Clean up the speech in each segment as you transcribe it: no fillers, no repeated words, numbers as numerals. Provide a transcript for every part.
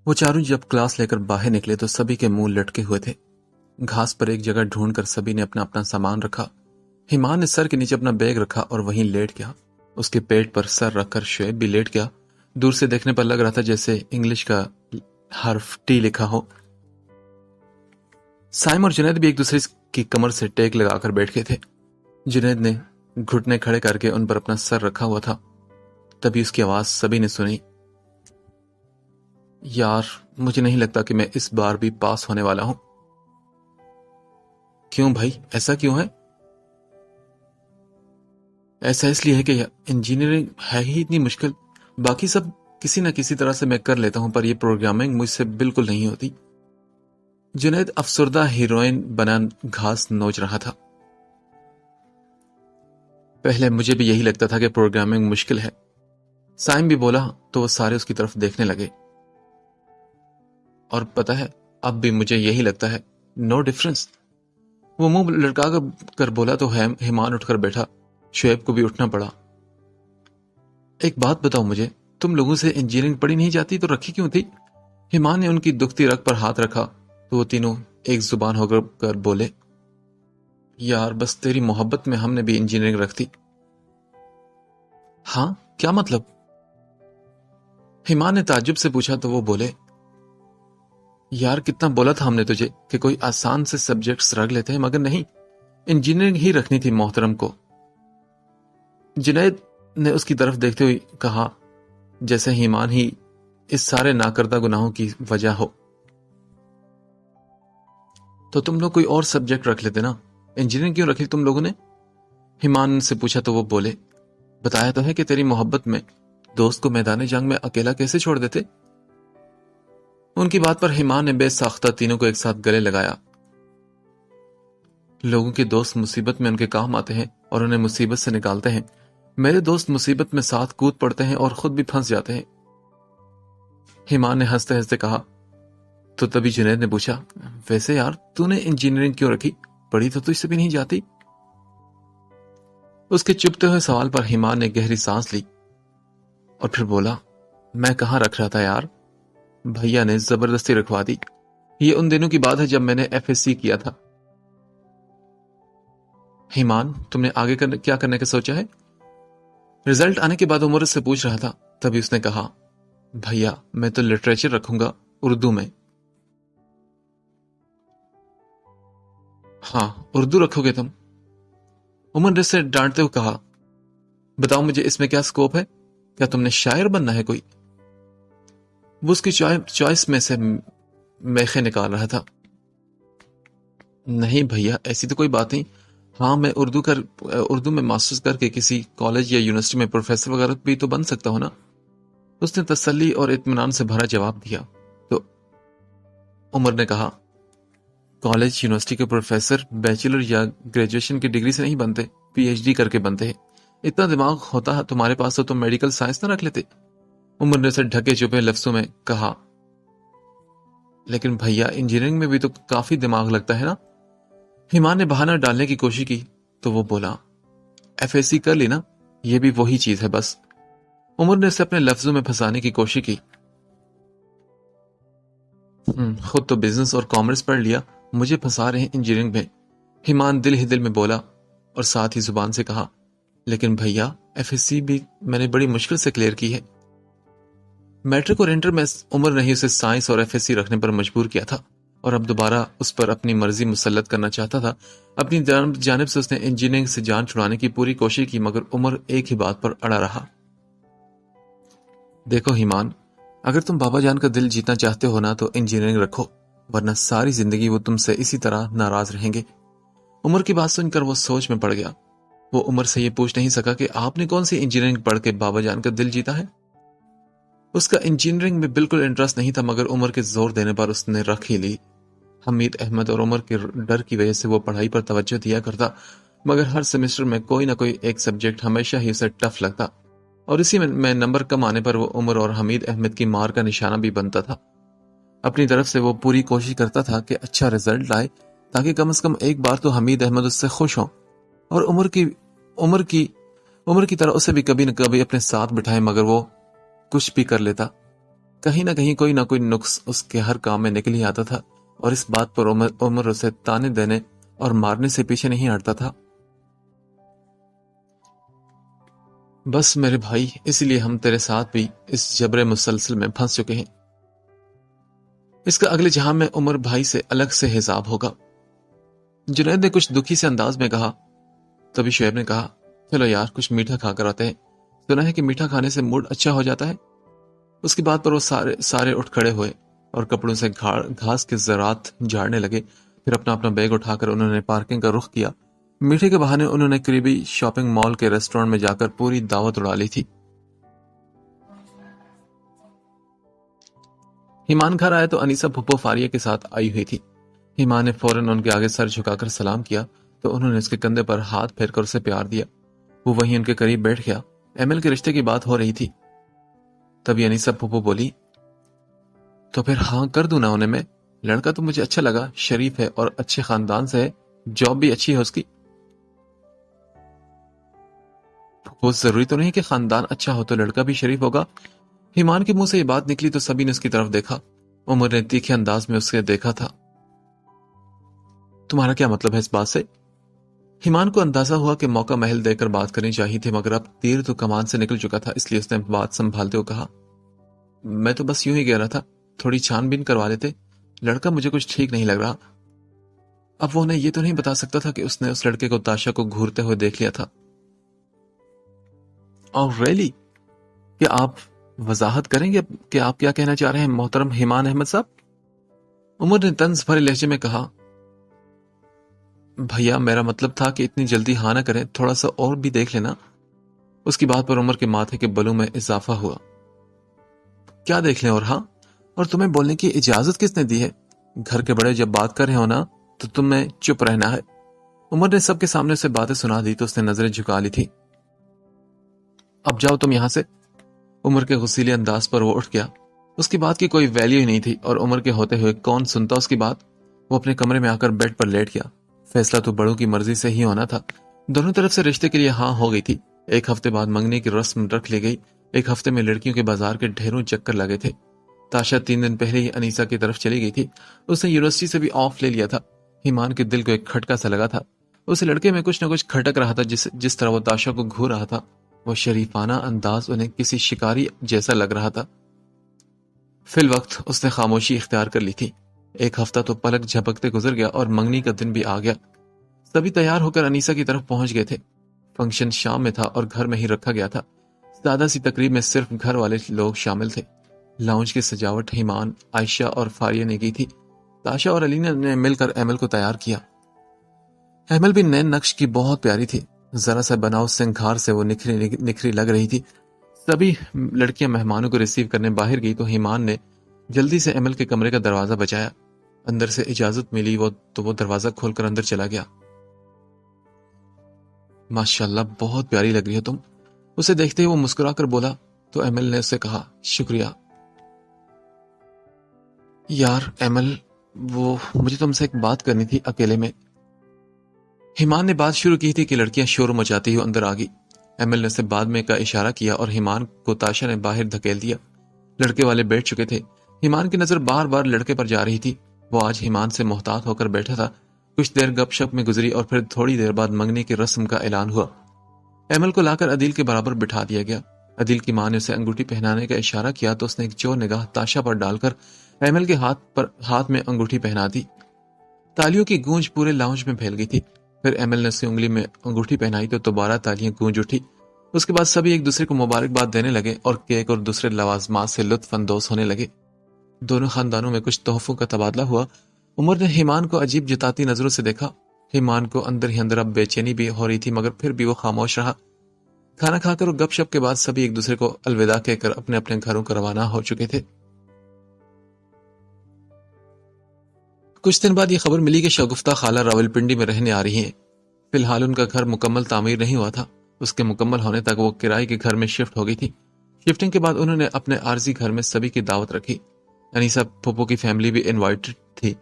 وہ چاروں جب کلاس لے کر باہر نکلے تو سبھی کے منہ لٹکے ہوئے تھے۔ گھاس پر ایک جگہ ڈھونڈ کر سبھی نے اپنا اپنا سامان رکھا۔ ایمان نے سر کے نیچے اپنا بیگ رکھا اور وہیں لیٹ گیا۔ اس کے پیٹ پر سر رکھ کر شعیب بھی لیٹ گیا۔ دور سے دیکھنے پر لگ رہا تھا جیسے انگلش کا حرف ٹی لکھا ہو۔ سائم اور جنید بھی ایک دوسرے کی کمر سے ٹیک لگا کر بیٹھ گئے تھے۔ جنید نے گھٹنے کھڑے کر کے ان پر اپنا سر رکھا ہوا تھا۔ تبھی اس کی آواز سبھی نے سنی، یار مجھے نہیں لگتا کہ میں اس بار بھی پاس ہونے والا ہوں۔ کیوں بھائی، ایسا کیوں ہے؟ ایسا اس لیے ہے کہ انجینئرنگ ہے ہی اتنی مشکل، باقی سب کسی نہ کسی طرح سے میں کر لیتا ہوں، پر یہ پروگرامنگ مجھ سے بالکل نہیں ہوتی۔ جنید افسردہ ہیروئن بنا گھاس نوچ رہا تھا۔ پہلے مجھے بھی یہی لگتا تھا کہ پروگرامنگ مشکل ہے۔ سائم بھی بولا تو وہ سارے اس کی طرف دیکھنے لگے۔ اور پتہ ہے اب بھی مجھے یہی لگتا ہے، نو ڈفرنس۔ وہ منہ لڑکا کر بولا تو ایمان اٹھ کر بیٹھا۔ شعیب کو بھی اٹھنا پڑا۔ ایک بات بتاؤ مجھے، تم لوگوں سے انجینئرنگ پڑھی نہیں جاتی تو رکھی کیوں تھی؟ ایمان نے ان کی دکھتی رگ پر ہاتھ رکھا تو وہ تینوں ایک زبان ہو کر بولے، یار بس تیری محبت میں ہم نے بھی انجینئرنگ رکھ دی۔ ہاں کیا مطلب؟ ایمان نے تعجب سے پوچھا تو وہ بولے، یار کتنا بولا تھا ہم نے تجھے کہ کوئی آسان سے سبجیکٹس رکھ لیتے ہیں، مگر نہیں، انجینئرنگ ہی رکھنی تھی محترم کو۔ جنید نے اس کی طرف دیکھتے ہوئے کہا جیسے ایمان ہی اس سارے ناکردہ گناہوں کی وجہ ہو۔ تو تم لوگ کوئی اور سبجیکٹ رکھ لیتے نا، انجینئرنگ کیوں رکھی تم لوگوں نے؟ ایمان سے پوچھا تو وہ بولے، بتایا تو ہے کہ تیری محبت میں دوست کو میدان جنگ میں اکیلا کیسے چھوڑ دیتے؟ ان کی بات پر ایمان نے بے ساختہ تینوں کو ایک ساتھ گلے لگایا۔ لوگوں کے دوست مصیبت میں ان کے کام آتے ہیں اور انہیں مصیبت سے نکالتے ہیں۔ میرے دوست مصیبت میں ساتھ کود پڑتے ہیں اور خود بھی پھنس جاتے ہیں۔ ایمان نے ہنستے ہنستے کہا۔ تو تبھی جنید نے پوچھا، ویسے یار تو نے انجینئرنگ کیوں رکھی؟ پڑھی تو تجھ سے بھی نہیں جاتی۔ اس کے چپتے ہوئے سوال پر ایمان نے گہری سانس لی اور پھر بولا، میں کہاں رکھ رہا تھا یار، بھیا نے زبردستی رکھوا دی۔ یہ ان دنوں کی بات ہے جب میں نے ایف ایس سی کیا تھا۔ ایمان تم نے آگے کیا کرنے کا سوچا ہے؟ رزلٹ آنے کے بعد عمر سے پوچھ رہا تھا۔ تبھی اس نے کہا، بھیا میں تو لٹریچر رکھوں گا، اردو میں۔ ہاں اردو رکھو گے تم؟ عمر نے سے ڈانٹتے ہوئے کہا، بتاؤ مجھے اس میں کیا سکوپ ہے؟ کیا تم نے شاعر بننا ہے کوئی؟ وہ اس کی چوائس میں سے میخیں نکال رہا تھا۔ نہیں بھیا ایسی تو کوئی بات نہیں، ہاں میں اردو میں ماسٹرز کر کے کسی کالج یا یونیورسٹی میں پروفیسر وغیرہ بھی تو بن سکتا ہوں نا۔ اس نے تسلی اور اطمینان سے بھرا جواب دیا تو عمر نے کہا، کالج یونیورسٹی کے پروفیسر بیچلر یا گریجویشن کی ڈگری سے نہیں بنتے، پی ایچ ڈی کر کے بنتے ہیں۔ اتنا دماغ ہوتا ہے تمہارے پاس تو تم میڈیکل سائنس نہ رکھ لیتے؟ عمر نے اسے ڈھکے چپے لفظوں میں کہا۔ لیکن بھیا انجینئرنگ میں بھی تو کافی دماغ لگتا ہے نا۔ ایمان نے بہانہ ڈالنے کی کوشش کی تو وہ بولا، ایف ایس سی کر لی نا، یہ بھی وہی چیز ہے بس۔ عمر نے اسے اپنے لفظوں میں پھنسانے کی کوشش کی۔ خود تو بزنس اور کامرس پڑھ لیا، مجھے پھنسا رہے ہیں انجینئرنگ میں۔ ایمان دل ہی دل میں بولا اور ساتھ ہی زبان سے کہا، لیکن بھیا ایف ایس سی بھی میں نے بڑی مشکل سے کلیئر کی ہے۔ میٹرک اور انٹر میں عمر نے اسے سائنس اور ایف ایس سی رکھنے پر مجبور کیا تھا اور اب دوبارہ اس پر اپنی مرضی مسلط کرنا چاہتا تھا۔ اپنی جانب سے اس نے انجینئرنگ سے جان چھڑانے کی پوری کوشش کی، مگر عمر ایک ہی بات پر اڑا رہا۔ دیکھو ایمان، اگر تم بابا جان کا دل جیتنا چاہتے ہو نا تو انجینئرنگ رکھو، ورنہ ساری زندگی وہ تم سے اسی طرح ناراض رہیں گے۔ عمر کی بات سن کر وہ سوچ میں پڑ گیا۔ وہ عمر سے یہ پوچھ نہیں سکا کہ آپ نے کون سی انجینئرنگ پڑھ کے بابا جان کا دل جیتا ہے۔ اس کا انجینئرنگ میں بالکل انٹرسٹ نہیں تھا، مگر عمر کے زور دینے پر اس نے رکھ ہی لی۔ حمید احمد اور عمر کے ڈر کی وجہ سے وہ پڑھائی پر توجہ دیا کرتا، مگر ہر سیمسٹر میں کوئی نہ کوئی ایک سبجیکٹ ہمیشہ ہی اسے ٹف لگتا اور اسی میں نمبر کم آنے پر وہ عمر اور حمید احمد کی مار کا نشانہ بھی بنتا تھا۔ اپنی طرف سے وہ پوری کوشش کرتا تھا کہ اچھا رزلٹ لائے تاکہ کم از کم ایک بار تو حمید احمد اس سے خوش ہوں اور عمر کی طرح اسے بھی کبھی نہ کبھی اپنے ساتھ بٹھائے، مگر وہ کچھ بھی کر لیتا۔ کہیں نہ کوئی نقص اس کے ہر کام میں نکل ہی آتا تھا، اور اس بات پر عمر اسے تانے دینے اور مارنے سے پیچھے نہیں ہٹتا تھا۔ بس میرے بھائی، اسی لیے ہم تیرے ساتھ بھی اس جبر مسلسل میں پھنس چکے ہیں۔ اس کا اگلے جہاں میں عمر بھائی سے الگ سے حساب ہوگا۔ جنید نے کچھ دکھی سے انداز میں کہا۔ تبھی شعیب نے کہا، چلو یار کچھ میٹھا کھا کر آتے ہیں، سنا ہے کہ میٹھا کھانے سے موڈ اچھا ہو جاتا ہے۔ اس کی بات پر وہ سارے اٹھ کھڑے ہوئے اور کپڑوں سے گھاس کے ذرات جھاڑنے لگے۔ پھر اپنا بیگ اٹھا کر انہوں نے پارکنگ کا رخ کیا۔ میٹھے کے بہانے انہوں نے قریبی شاپنگ مال کے ریسٹورانٹ میں جا کر پوری دعوت اڑا لی تھی۔ ایمان گھر آئے تو انیسا پھپھو فاریہ کے ساتھ آئی ہوئی تھی۔ ایمان نے فوراً ان کے آگے سر جھکا کر سلام کیا تو انہوں نے اس کے کندھے پر ہاتھ پھیر کر اسے پیار دیا۔ وہ وہیں ان کے قریب بیٹھ گیا۔ ایمل کے رشتے کی بات ہو رہی تھی۔ تبھی انیسا پھپھو بولی، تو پھر ہاں کر دوں نا انہیں میں؟ لڑکا تو مجھے اچھا لگا، شریف ہے اور اچھے خاندان سے ہے، جاب بھی اچھی ہے اس کی۔ وہ ضروری تو نہیں کہ خاندان اچھا ہو تو لڑکا بھی شریف ہوگا۔ ایمان کے منہ سے یہ بات نکلی تو سبھی نے اس کی طرف دیکھا۔ عمر نے تیکھے انداز میں اسے دیکھا تھا۔ تمہارا کیا مطلب ہے اس بات سے؟ ایمان کو اندازہ ہوا کہ موقع محل دے کر بات کرنی چاہیے تھی، مگر اب تیر تو کمان سے نکل چکا تھا، اس لیے اس نے بات سنبھالتے ہوئے کہا، میں تو بس یوں ہی کہہ رہا تھا، تھوڑی چھان بین کروا لیتے، لڑکا مجھے کچھ ٹھیک نہیں لگ رہا۔ اب وہ انہیں یہ تو نہیں بتا سکتا تھا کہ اس نے اس لڑکے کو تاشا کو گھورتے ہوئے دیکھ لیا تھا۔ اور ریلی، کیا آپ وضاحت کریں گے کہ آپ کیا کہنا چاہ رہے ہیں محترم ایمان احمد صاحب؟ عمر نے طنز بھرے لہجے میں کہا، بھیا میرا مطلب تھا کہ اتنی جلدی ہاں نہ کریں، تھوڑا سا اور بھی دیکھ لینا۔ اس کی بات پر عمر کے ماتھے کے بلوں میں اضافہ ہوا۔ کیا دیکھ لیں اور ہاں؟ اور تمہیں بولنے کی اجازت کس نے دی ہے؟ گھر کے بڑے جب بات کر رہے ہو نا تو تمہیں چپ رہنا ہے۔ عمر نے سب کے سامنے سے باتیں سنا دی تو اس نے نظریں جھکا لی تھی۔ اب جاؤ تم یہاں سے۔ عمر کے غصیلے انداز پر وہ اٹھ گیا۔ اس کی بات کی کوئی ویلیو ہی نہیں تھی، اور عمر کے ہوتے ہوئے کون سنتا اس کی بات؟ وہ اپنے کمرے میں آ کر بیڈ پر لیٹ گیا۔ فیصلہ تو بڑوں کی مرضی سے ہی ہونا تھا۔ دونوں طرف سے رشتے کے لیے ہاں ہو گئی تھی۔ ایک ہفتے بعد منگنی کی رسم رکھ لی گئی۔ ایک ہفتے میں لڑکیوں کے بازار کے ڈھیروں چکر لگے تھے۔ تاشا 3 دن پہلے ہی انیسا کی طرف چلی گئی تھی۔ اس نے یونیورسٹی سے بھی آف لے لیا تھا۔ ایمان کے دل کو ایک کھٹکا سا لگا تھا۔ اس لڑکے میں کچھ نہ کچھ کھٹک رہا تھا، جس طرح وہ تاشا کو گھور رہا تھا۔ وہ شریفانہ انداز انہیں کسی شکاری جیسا لگ رہا تھا۔ فی الوقت اس نے خاموشی اختیار کر لی تھی۔ ایک ہفتہ تو پلک جھپکتے گزر گیا اور منگنی کا دن بھی آ گیا۔ سبھی تیار ہو کر انیسا کی طرف پہنچ گئے تھے۔ فنکشن شام میں تھا اور گھر میں ہی رکھا گیا تھا۔ سادہ سی تقریب میں صرف گھر والے لوگ شامل تھے۔ لاؤنج کی سجاوٹ ایمان، عائشہ اور فاریہ نے کی تھی۔ تاشا اور علینا نے مل کر ایمل کو تیار کیا۔ ایمل بھی نئے نقش کی بہت پیاری تھی۔ ذرا سا بناؤ سنگھار سے وہ نکھری لگ رہی تھی۔ سبھی لڑکیاں مہمانوں کو ریسیو کرنے باہر گئی تو ایمان نے جلدی سے ایمل کے کمرے کا دروازہ بجایا۔ اندر سے اجازت ملی تو وہ دروازہ کھول کر اندر چلا گیا۔ ماشاءاللہ بہت پیاری لگ رہی ہو تم، اسے دیکھتے ہی وہ مسکرا کر بولا تو ایمل نے اسے کہا، شکریہ یار ایمل، وہ مجھے تم سے ایک بات کرنی تھی اکیلے میں۔ ایمان نے بات شروع کی تھی کہ لڑکیاں شور مچاتی ہوئی اندر آ گئی۔ ایمل نے اسے بعد میں کا اشارہ کیا اور ایمان کو تاشا نے باہر دھکیل دیا۔ لڑکے والے بیٹھ چکے تھے۔ ایمان کی نظر بار بار لڑکے پر جا رہی تھی۔ وہ آج ایمان سے محتاط ہو کر بیٹھا تھا۔ کچھ دیر گپ شپ میں گزری اور پھر تھوڑی دیر بعد منگنی کی رسم کا اعلان ہوا۔ ایمل کو لا کر عدیل کے برابر بٹھا دیا گیا۔ عدیل کی ماں نے اسے انگوٹھی پہنانے کا اشارہ کیا تو اس نے ایک چور نگاہ تاشا پر ڈال کر ایمل کے ہاتھ میں انگوٹھی پہنا دی۔ تالیوں کی گونج پورے لاؤنج میں پھیل گئی تھی۔ پھر ایمل نے اسے انگلی میں انگوٹھی پہنائی تو دوبارہ تالیاں گونج اٹھی۔ اس کے بعد سبھی ایک دوسرے کو مبارکباد دینے لگے اور کیک اور دوسرے لوازمات سے لطف اندوز ہونے لگے۔ دونوں خاندانوں میں کچھ تحفوں کا تبادلہ ہوا۔ عمر نے ایمان کو عجیب جتاتی نظروں سے دیکھا۔ ایمان کو اندر ہی اندر اب بے چینی بھی ہو رہی تھی، مگر پھر بھی وہ خاموش رہا۔ کھانا کھا کر اور گپ شپ کے بعد سبھی ایک دوسرے کو الوداع کہہ کر اپنے اپنے گھروں کو روانہ ہو چکے تھے۔ کچھ دن بعد یہ خبر ملی کہ شگفتہ خالہ راولپنڈی میں رہنے آ رہی ہیں۔ فی الحال ان کا گھر مکمل تعمیر نہیں ہوا تھا۔ اس کے مکمل ہونے تک وہ کرائے کے گھر میں شفٹ ہو گئی تھی۔ شفٹنگ کے بعد انہوں نے اپنے عارضی گھر میں سبھی کی دعوت رکھی۔ انیسا پھپھو کی فیملی بھی انوائٹڈ تھی۔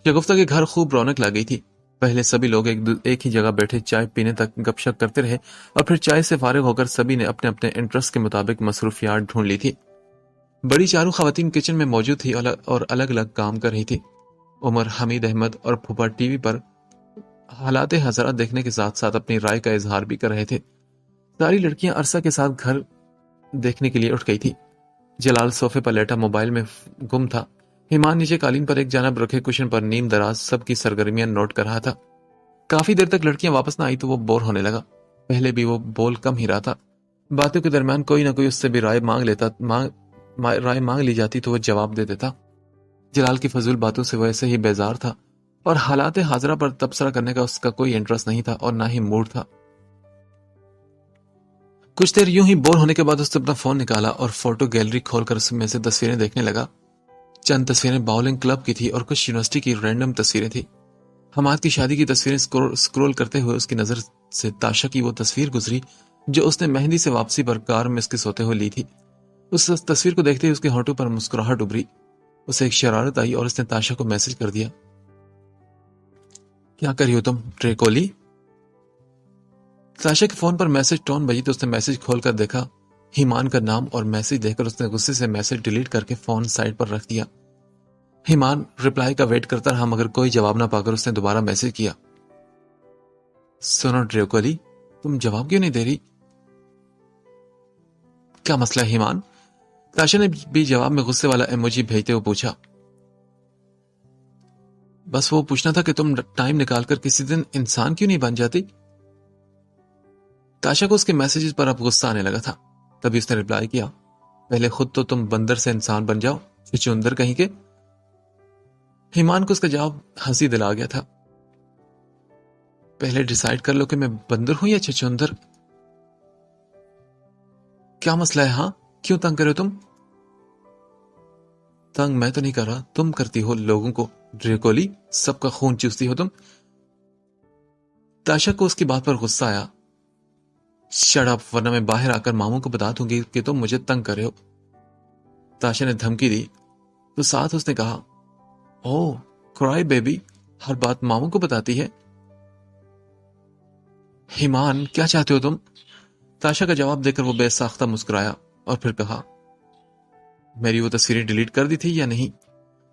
شگفتہ کے گھر خوب رونق لا گئی تھی۔ پہلے سبھی لوگ ایک ہی جگہ بیٹھے چائے پینے تک گپ شپ کرتے رہے اور پھر چائے سے فارغ ہو کر سبھی نے اپنے اپنے انٹرسٹ کے مطابق مصروفیات ڈھونڈ لی تھی۔ بڑی چاروں خواتین کچن میں موجود تھی اور الگ الگ کام کر رہی تھی۔ عمر، حمید احمد اور پھوپھا ٹی وی پر حالات حضرات دیکھنے کے ساتھ ساتھ اپنی رائے کا اظہار بھی کر رہے تھے۔ ساری لڑکیاں عرصہ کے ساتھ گھر دیکھنے کے لیے اٹھ گئی تھی۔ جلال صوفے پر لیٹا موبائل میں گم تھا۔ ایمان نیچے قالین پر ایک جانب رکھے کشن پر نیم دراز سب کی سرگرمیاں نوٹ کر رہا تھا۔ کافی دیر تک لڑکیاں واپس نہ آئی تو وہ بور ہونے لگا۔ پہلے بھی وہ بول کم ہی رہا تھا۔ باتوں کے درمیان کوئی نہ کوئی اس سے بھی رائے مانگ لی جاتی تو وہ جواب دے دیتا۔ جلال کی فضول باتوں سے وہ ایسے ہی بیزار تھا اور حالات حاضرہ پر تبصرہ کرنے کا اس کا کوئی انٹرسٹ نہیں تھا اور نہ ہی موڈ تھا۔ کچھ دیر یوں ہی بور ہونے کے بعد اس نے اپنا فون نکالا اور فوٹو گیلری کھول کر اس میں سے تصویریں دیکھنے لگا۔ چند تصویریں باؤلنگ کلب کی تھی اور کچھ یونیورسٹی کی رینڈم تصویریں تھی۔ حماد کی شادی کی تصویریں سکرول کرتے ہوئے اس کی نظر سے تاشا کی وہ تصویر گزری جو اس نے مہندی سے واپسی پر کار میں اس کے سوتے ہوئے لی تھی۔ اس تصویر کو دیکھتے ہی اس کے ہونٹوں پر مسکراہٹ ابھری۔ اسے ایک شرارت آئی اور اس نے تاشا کو میسج کر دیا، کیا کر رہی ہو تم ٹریکولی؟ تاشا کے فون پر میسج ٹون بجی تو اس نے میسج کھول کر دیکھا۔ ایمان کا نام اور میسج دیکھ کر اس نے غصے سے میسج ڈیلیٹ کر کے فون سائڈ پر رکھ دیا۔ ایمان رپلائی کا ویٹ کرتا رہا مگر کوئی جواب نہ پا کر اس نے دوبارہ میسج کیا، سنو ٹریکولی، تم جواب کیوں نہیں دے رہی؟ کیا مسئلہ ہے ایمان؟ تاشا نے بھی جواب میں غصے والا ایموجی بھیجتے ہوئے پوچھا۔ بس وہ پوچھنا تھا کہ تم ٹائم نکال کر کسی دن انسان کیوں نہیں بن جاتی؟ تاشا کو اس کے میسیجز پر اب غصہ آنے لگا تھا۔ تبھی اس نے رپلائی کیا، پہلے خود تو تم بندر سے انسان بن جاؤ، چچندر کہیں کے۔ ایمان کو اس کا جواب ہنسی دلا گیا تھا۔ پہلے ڈیسائیڈ کر لو کہ میں بندر ہوں یا چچندر۔ کیا مسئلہ ہے؟ ہاں کیوں تنگ کرے تم؟ تنگ میں تو نہیں کر رہا، تم کرتی ہو لوگوں کو ڈریکولی، سب کا خون چوستی ہو تم۔ تاشا کو اس کی بات پر غصہ آیا۔ شٹ اپ ورنہ میں باہر آ کر ماموں کو بتا دوں گی کہ تم مجھے تنگ کر رہے ہو۔ تاشا نے دھمکی دی تو ساتھ اس نے کہا، او کرائی بیبی، ہر بات ماموں کو بتاتی ہے۔ ایمان کیا چاہتے ہو تم؟ تاشا کا جواب دے کر وہ بے ساختہ مسکرایا اور پھر کہا، میری وہ تصویریں ڈیلیٹ کر دی تھی یا نہیں؟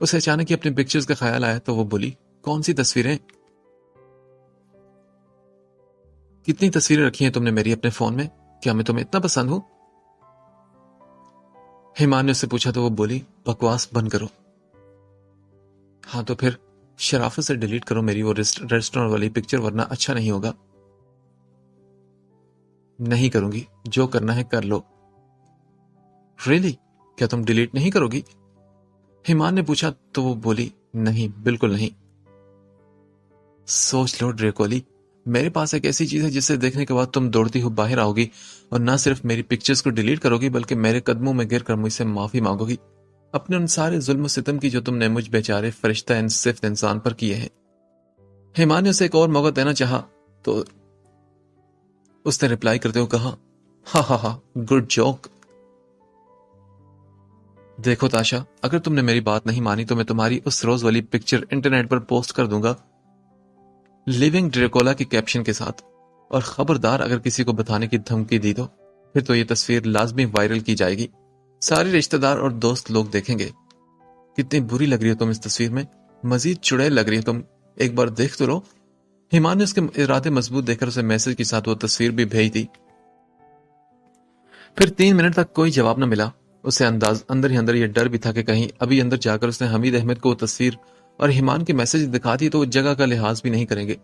اسے اچانک ہی اپنے پکچرز کا خیال آیا تو وہ بولی، کون سی تصویریں؟ کتنی تصویریں رکھی ہیں تم نے میری اپنے فون میں؟ کیا میں تمہیں اتنا پسند ہوں؟ ایمان نے اس سے پوچھا تو وہ بولی، بکواس بند کرو۔ ہاں تو پھر شرافت سے ڈیلیٹ کرو میری وہ ریسٹورنٹ والی پکچر ورنہ اچھا نہیں ہوگا۔ نہیں کروں گی، جو کرنا ہے کر لو۔ ریلی؟ کیا تم ڈیلیٹ نہیں کرو گی؟ ایمان نے پوچھا تو وہ بولی، نہیں بالکل نہیں۔ سوچ لو ڈریکولی، میرے پاس ایک ایسی چیز ہے جسے دیکھنے کے بعد تم دوڑتی ہو باہر آؤ گی اور نہ صرف میری پکچرز کو ڈیلیٹ کرو گی بلکہ میرے قدموں میں گر کر مجھ سے معافی مانگو گی اپنے ان سارے ظلم و ستم کی جو تم نے مجھ بیچارے فرشتہ صفت انسان پر کیے ہیں۔ ایمان نے اسے ایک اور موقع دینا چاہا تو اس نے رپلائی کرتے ہوئے کہا، ہاں ہاں ہاں گڈ جوک۔ دیکھو تاشا، اگر تم نے میری بات نہیں مانی تو میں تمہاری اس روز والی پکچر انٹرنیٹ پر پوسٹ کر دوں گا لیونگ ڈریکولا کے کیپشن کے ساتھ، اور خبردار اگر کسی کو بتانے کی دھمکی دی تو پھر تو یہ تصویر لازمی وائرل کی جائے گی، سارے رشتہ دار اور دوست لوگ دیکھیں گے۔ کتنی بری لگ رہی ہو تم اس تصویر میں، مزید چڑیل لگ رہی ہو تم، ایک بار دیکھ تو لو۔ ایمان نے اس کے ارادے مضبوط دیکھ کر اسے میسج کے ساتھ وہ تصویر بھی بھیج دی۔ پھر 3 منٹ تک کوئی جواب نہ ملا۔ اسے اندر ہی اندر یہ ڈر بھی تھا کہ کہیں ابھی اندر جا کر اس نے حمید احمد کو وہ تصویر اور ایمان کے میسج دکھا دی تو وہ جگہ کا لحاظ بھی نہیں کریں گے۔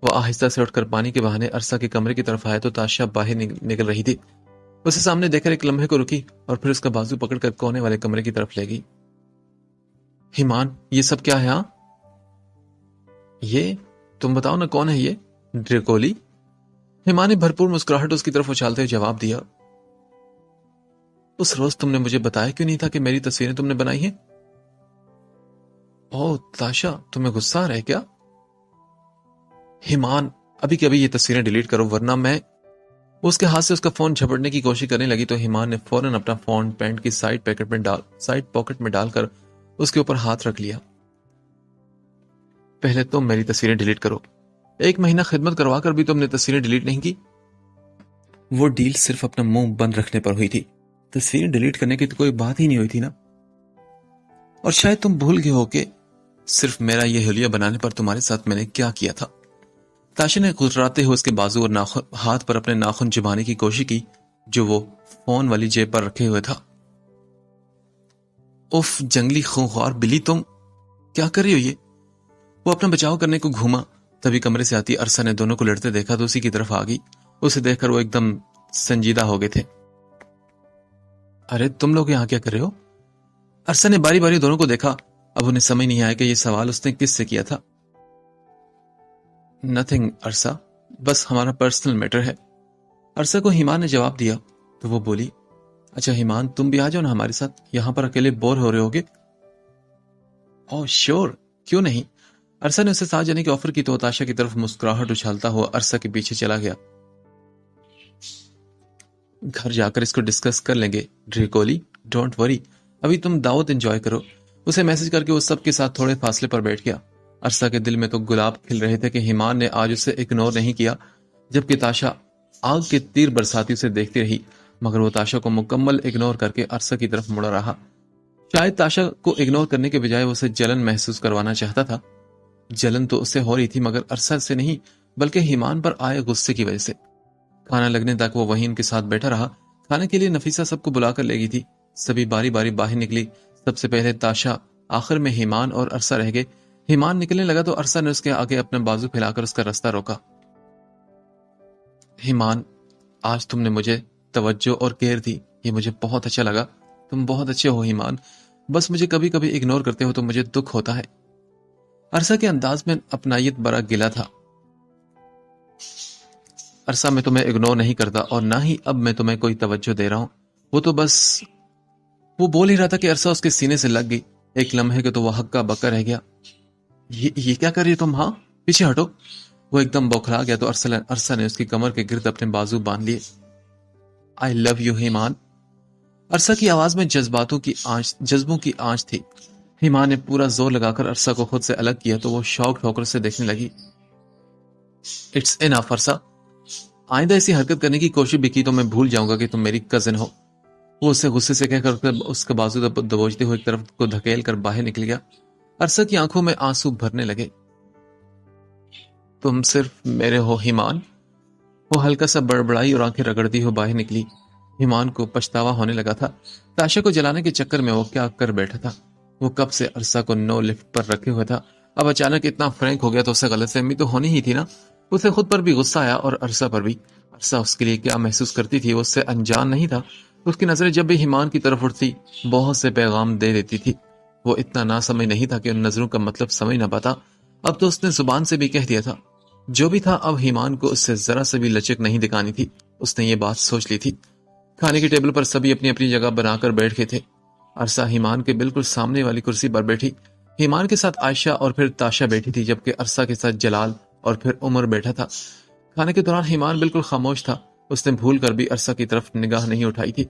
وہ آہستہ سے اٹھ کر پانی کے بہانے عرصہ کے کمرے کی طرف آیا تو تاشا باہر نکل رہی تھی۔ اسے سامنے دیکھ کر ایک لمحے کو رکی اور پھر اس کا بازو پکڑ کر کونے والے کمرے کی طرف لے گئی۔ ایمان یہ سب کیا ہے؟ ہاں یہ تم بتاؤ نا، کون ہے یہ ڈریکولی؟ ایمان نے بھرپور مسکراہٹ اس کی طرف اچھالتے ہوئے جواب دیا، اس روز تم نے مجھے بتایا کیوں نہیں تھا کہ میری تصویریں تم نے بنائی ہیں؟ او تاشا، تمہیں غصہ آ رہا ہے کیا؟ ایمان ابھی کے ابھی یہ تصویریں ڈیلیٹ کرو ورنہ میں… اس کے ہاتھ سے اس کا فون جھپٹنے کی کوشش کرنے لگی تو ایمان نے فوراً اپنا فون پینٹ کی سائڈ پاکٹ میں ڈال کر اس کے اوپر ہاتھ رکھ لیا۔ پہلے تم میری تصویریں ڈیلیٹ کرو، 1 مہینہ خدمت کروا کر بھی تم نے تصویریں ڈیلیٹ نہیں کی۔ وہ ڈیل صرف اپنا منہ بند رکھنے پر ہوئی تھی۔ تصویر ڈیلیٹ کرنے کی تو کوئی بات ہی نہیں ہوئی تھی نا، اور شاید تم بھول گئے ہو کہ صرف میرا یہ حلیہ بنانے پر تمہارے ساتھ میں نے کیا کیا تھا۔ تاشا نے گھٹراتے ہوئے اس کے بازو اور ہاتھ پر اپنے ناخن چبانے کی کوشش کی جو وہ فون والی جیب پر رکھے ہوئے تھا۔ اف جنگلی خونخوار بلی، تم کیا کر رہی ہو یہ؟ وہ اپنا بچاؤ کرنے کو گھوما، تبھی کمرے سے آتی عرصہ نے دونوں کو لڑتے دیکھا تو اسی کی طرف آ گئی۔ اسے دیکھ کر وہ ایک دم سنجیدہ ہو گئے تھے۔ ارے تم لوگ یہاں کیا کر رہے ہو؟ عرصہ نے باری باری دونوں کو دیکھا، اب انہیں سمجھ نہیں آیا کہ یہ سوال اس نے کس سے کیا تھا۔ نتھنگ عرصہ، بس ہمارا پرسنل میٹر ہے۔ عرصہ کو ایمان نے جواب دیا تو وہ بولی، اچھا ایمان تم بھی آ جاؤ نا ہمارے ساتھ، یہاں پر اکیلے بور ہو رہے ہوگے۔ اوہ شور، کیوں نہیں؟ عرصہ نے اسے ساتھ جانے کی آفر کی تو تاشا کی طرف مسکراہٹ اچھالتا ہوا عرصہ کے پیچھے چلا گیا۔ گھر جا کر اس کو ڈسکس کر لیں گے ڈریکولی، ڈونٹ وری، ابھی تم دعوت انجوائے کرو۔ اسے میسج کر کے وہ سب کے ساتھ تھوڑے فاصلے پر بیٹھ گیا۔ عرصہ کے دل میں تو گلاب کھل رہے تھے کہ ایمان نے آج اسے اگنور نہیں کیا، جبکہ تاشا آگ کے تیر برساتی اسے دیکھتی رہی، مگر وہ تاشا کو مکمل اگنور کر کے عرصہ کی طرف مڑا رہا۔ شاید تاشا کو اگنور کرنے کے بجائے وہ اسے جلن محسوس کروانا چاہتا تھا۔ جلن تو اسے ہو رہی تھی مگر عرصہ سے نہیں بلکہ ایمان پر آئے غصے کی وجہ سے۔ کھانا لگنے تک وہ وہیں ان کے ساتھ بیٹھا رہا۔ کھانے کے لیے نفیسہ سب کو بلا کر لے گئی تھی۔ سبھی باری باری باہر نکلی، سب سے پہلے تاشا، آخر میں ایمان اور عرصہ رہ گئے۔ ایمان نکلنے لگا تو عرصہ نے اس کے آگے اپنا بازو پھیلا کر اس کا راستہ روکا۔ ایمان، آج تم نے مجھے توجہ اور کیئر دی، یہ مجھے بہت اچھا لگا۔ تم بہت اچھے ہو ایمان، بس مجھے کبھی کبھی اگنور کرتے ہو تو مجھے دکھ ہوتا ہے۔ عرصہ کے انداز میں اپنائیت برا گلا تھا۔ عرصہ میں تمہیں اگنور نہیں کرتا اور نہ ہی اب میں تمہیں کوئی توجہ دے رہا ہوں، وہ تو بس… وہ بول ہی رہا تھا کہ عرصہ اس کے سینے سے لگ گئی۔ ایک لمحے کے تو وہ ہکا بکا رہ گیا۔ یہ کیا کر رہی ہو تم؟ ہاں پیچھے ہٹو۔ وہ ایک دم بوکھلا گیا تو عرصہ نے اس کی کمر کے گرد اپنے بازو باندھ لیے۔ آئی لو یو ایمان۔ عرصہ کی آواز میں جذبوں کی آنچ تھی۔ ایمان نے پورا زور لگا کر عرصہ کو خود سے الگ کیا تو وہ شوق ہو کر اسے دیکھنے لگی۔ اٹس انف عرصہ، آئندہ ایسی حرکت کرنے کی کوشش بھی کی تو میں بھول جاؤں گا کہ تم میری کزن ہو۔ وہ اسے غصے سے کہہ کر اس کا بازو دبوچتے ہوئے ایک طرف کو دھکیل کر باہر نکل گیا۔ عرصہ کی آنکھوں میں آنسو بھرنے لگے۔ تم صرف میرے ہو ایمان؟ وہ ہلکا سا بڑبڑائی اور آنکھیں رگڑتی ہو باہر نکلی۔ ایمان کو پچھتاوا ہونے لگا تھا۔ تاشا کو جلانے کے چکر میں وہ کیا کر بیٹھا تھا۔ وہ کب سے عرصہ کو نو لفٹ پر رکھے ہوئے تھا، اب اچانک اتنا فرینک ہو گیا تو اسے غلط فہمی تو ہونی ہی تھی نا۔ اسے خود پر بھی غصہ آیا اور عرصہ پر بھی۔ عرصہ اس کے لیے کیا محسوس کرتی تھی وہ اس سے انجان نہیں تھا۔ اس کی نظریں جب بھی ایمان کی طرف اٹھتی بہت سے پیغام دے دیتی تھی۔ وہ اتنا نہ سمجھ نہیں تھا کہ ان نظروں کا مطلب سمجھ نہ پاتا۔ اب تو اس نے زبان سے بھی کہہ دیا تھا۔ جو بھی تھا اب ایمان کو اس سے ذرا سے بھی لچک نہیں دکھانی تھی۔ اس نے یہ بات سوچ لی تھی۔ کھانے کی ٹیبل پر سبھی اپنی اپنی جگہ بنا کر بیٹھ گئے تھے۔ عرصہ ایمان کے بالکل سامنے والی کرسی پر بیٹھی، ایمان کے ساتھ عائشہ اور پھر تاشا بیٹھی تھی، جبکہ عرصہ کے ساتھ جلال اور پھر عمر بیٹھا تھا۔ کھانے کے دوران ایمان بالکل خاموش تھا۔ اس نے بھول کر بھی عرصہ کی طرف نگاہ نہیں اٹھائی تھی۔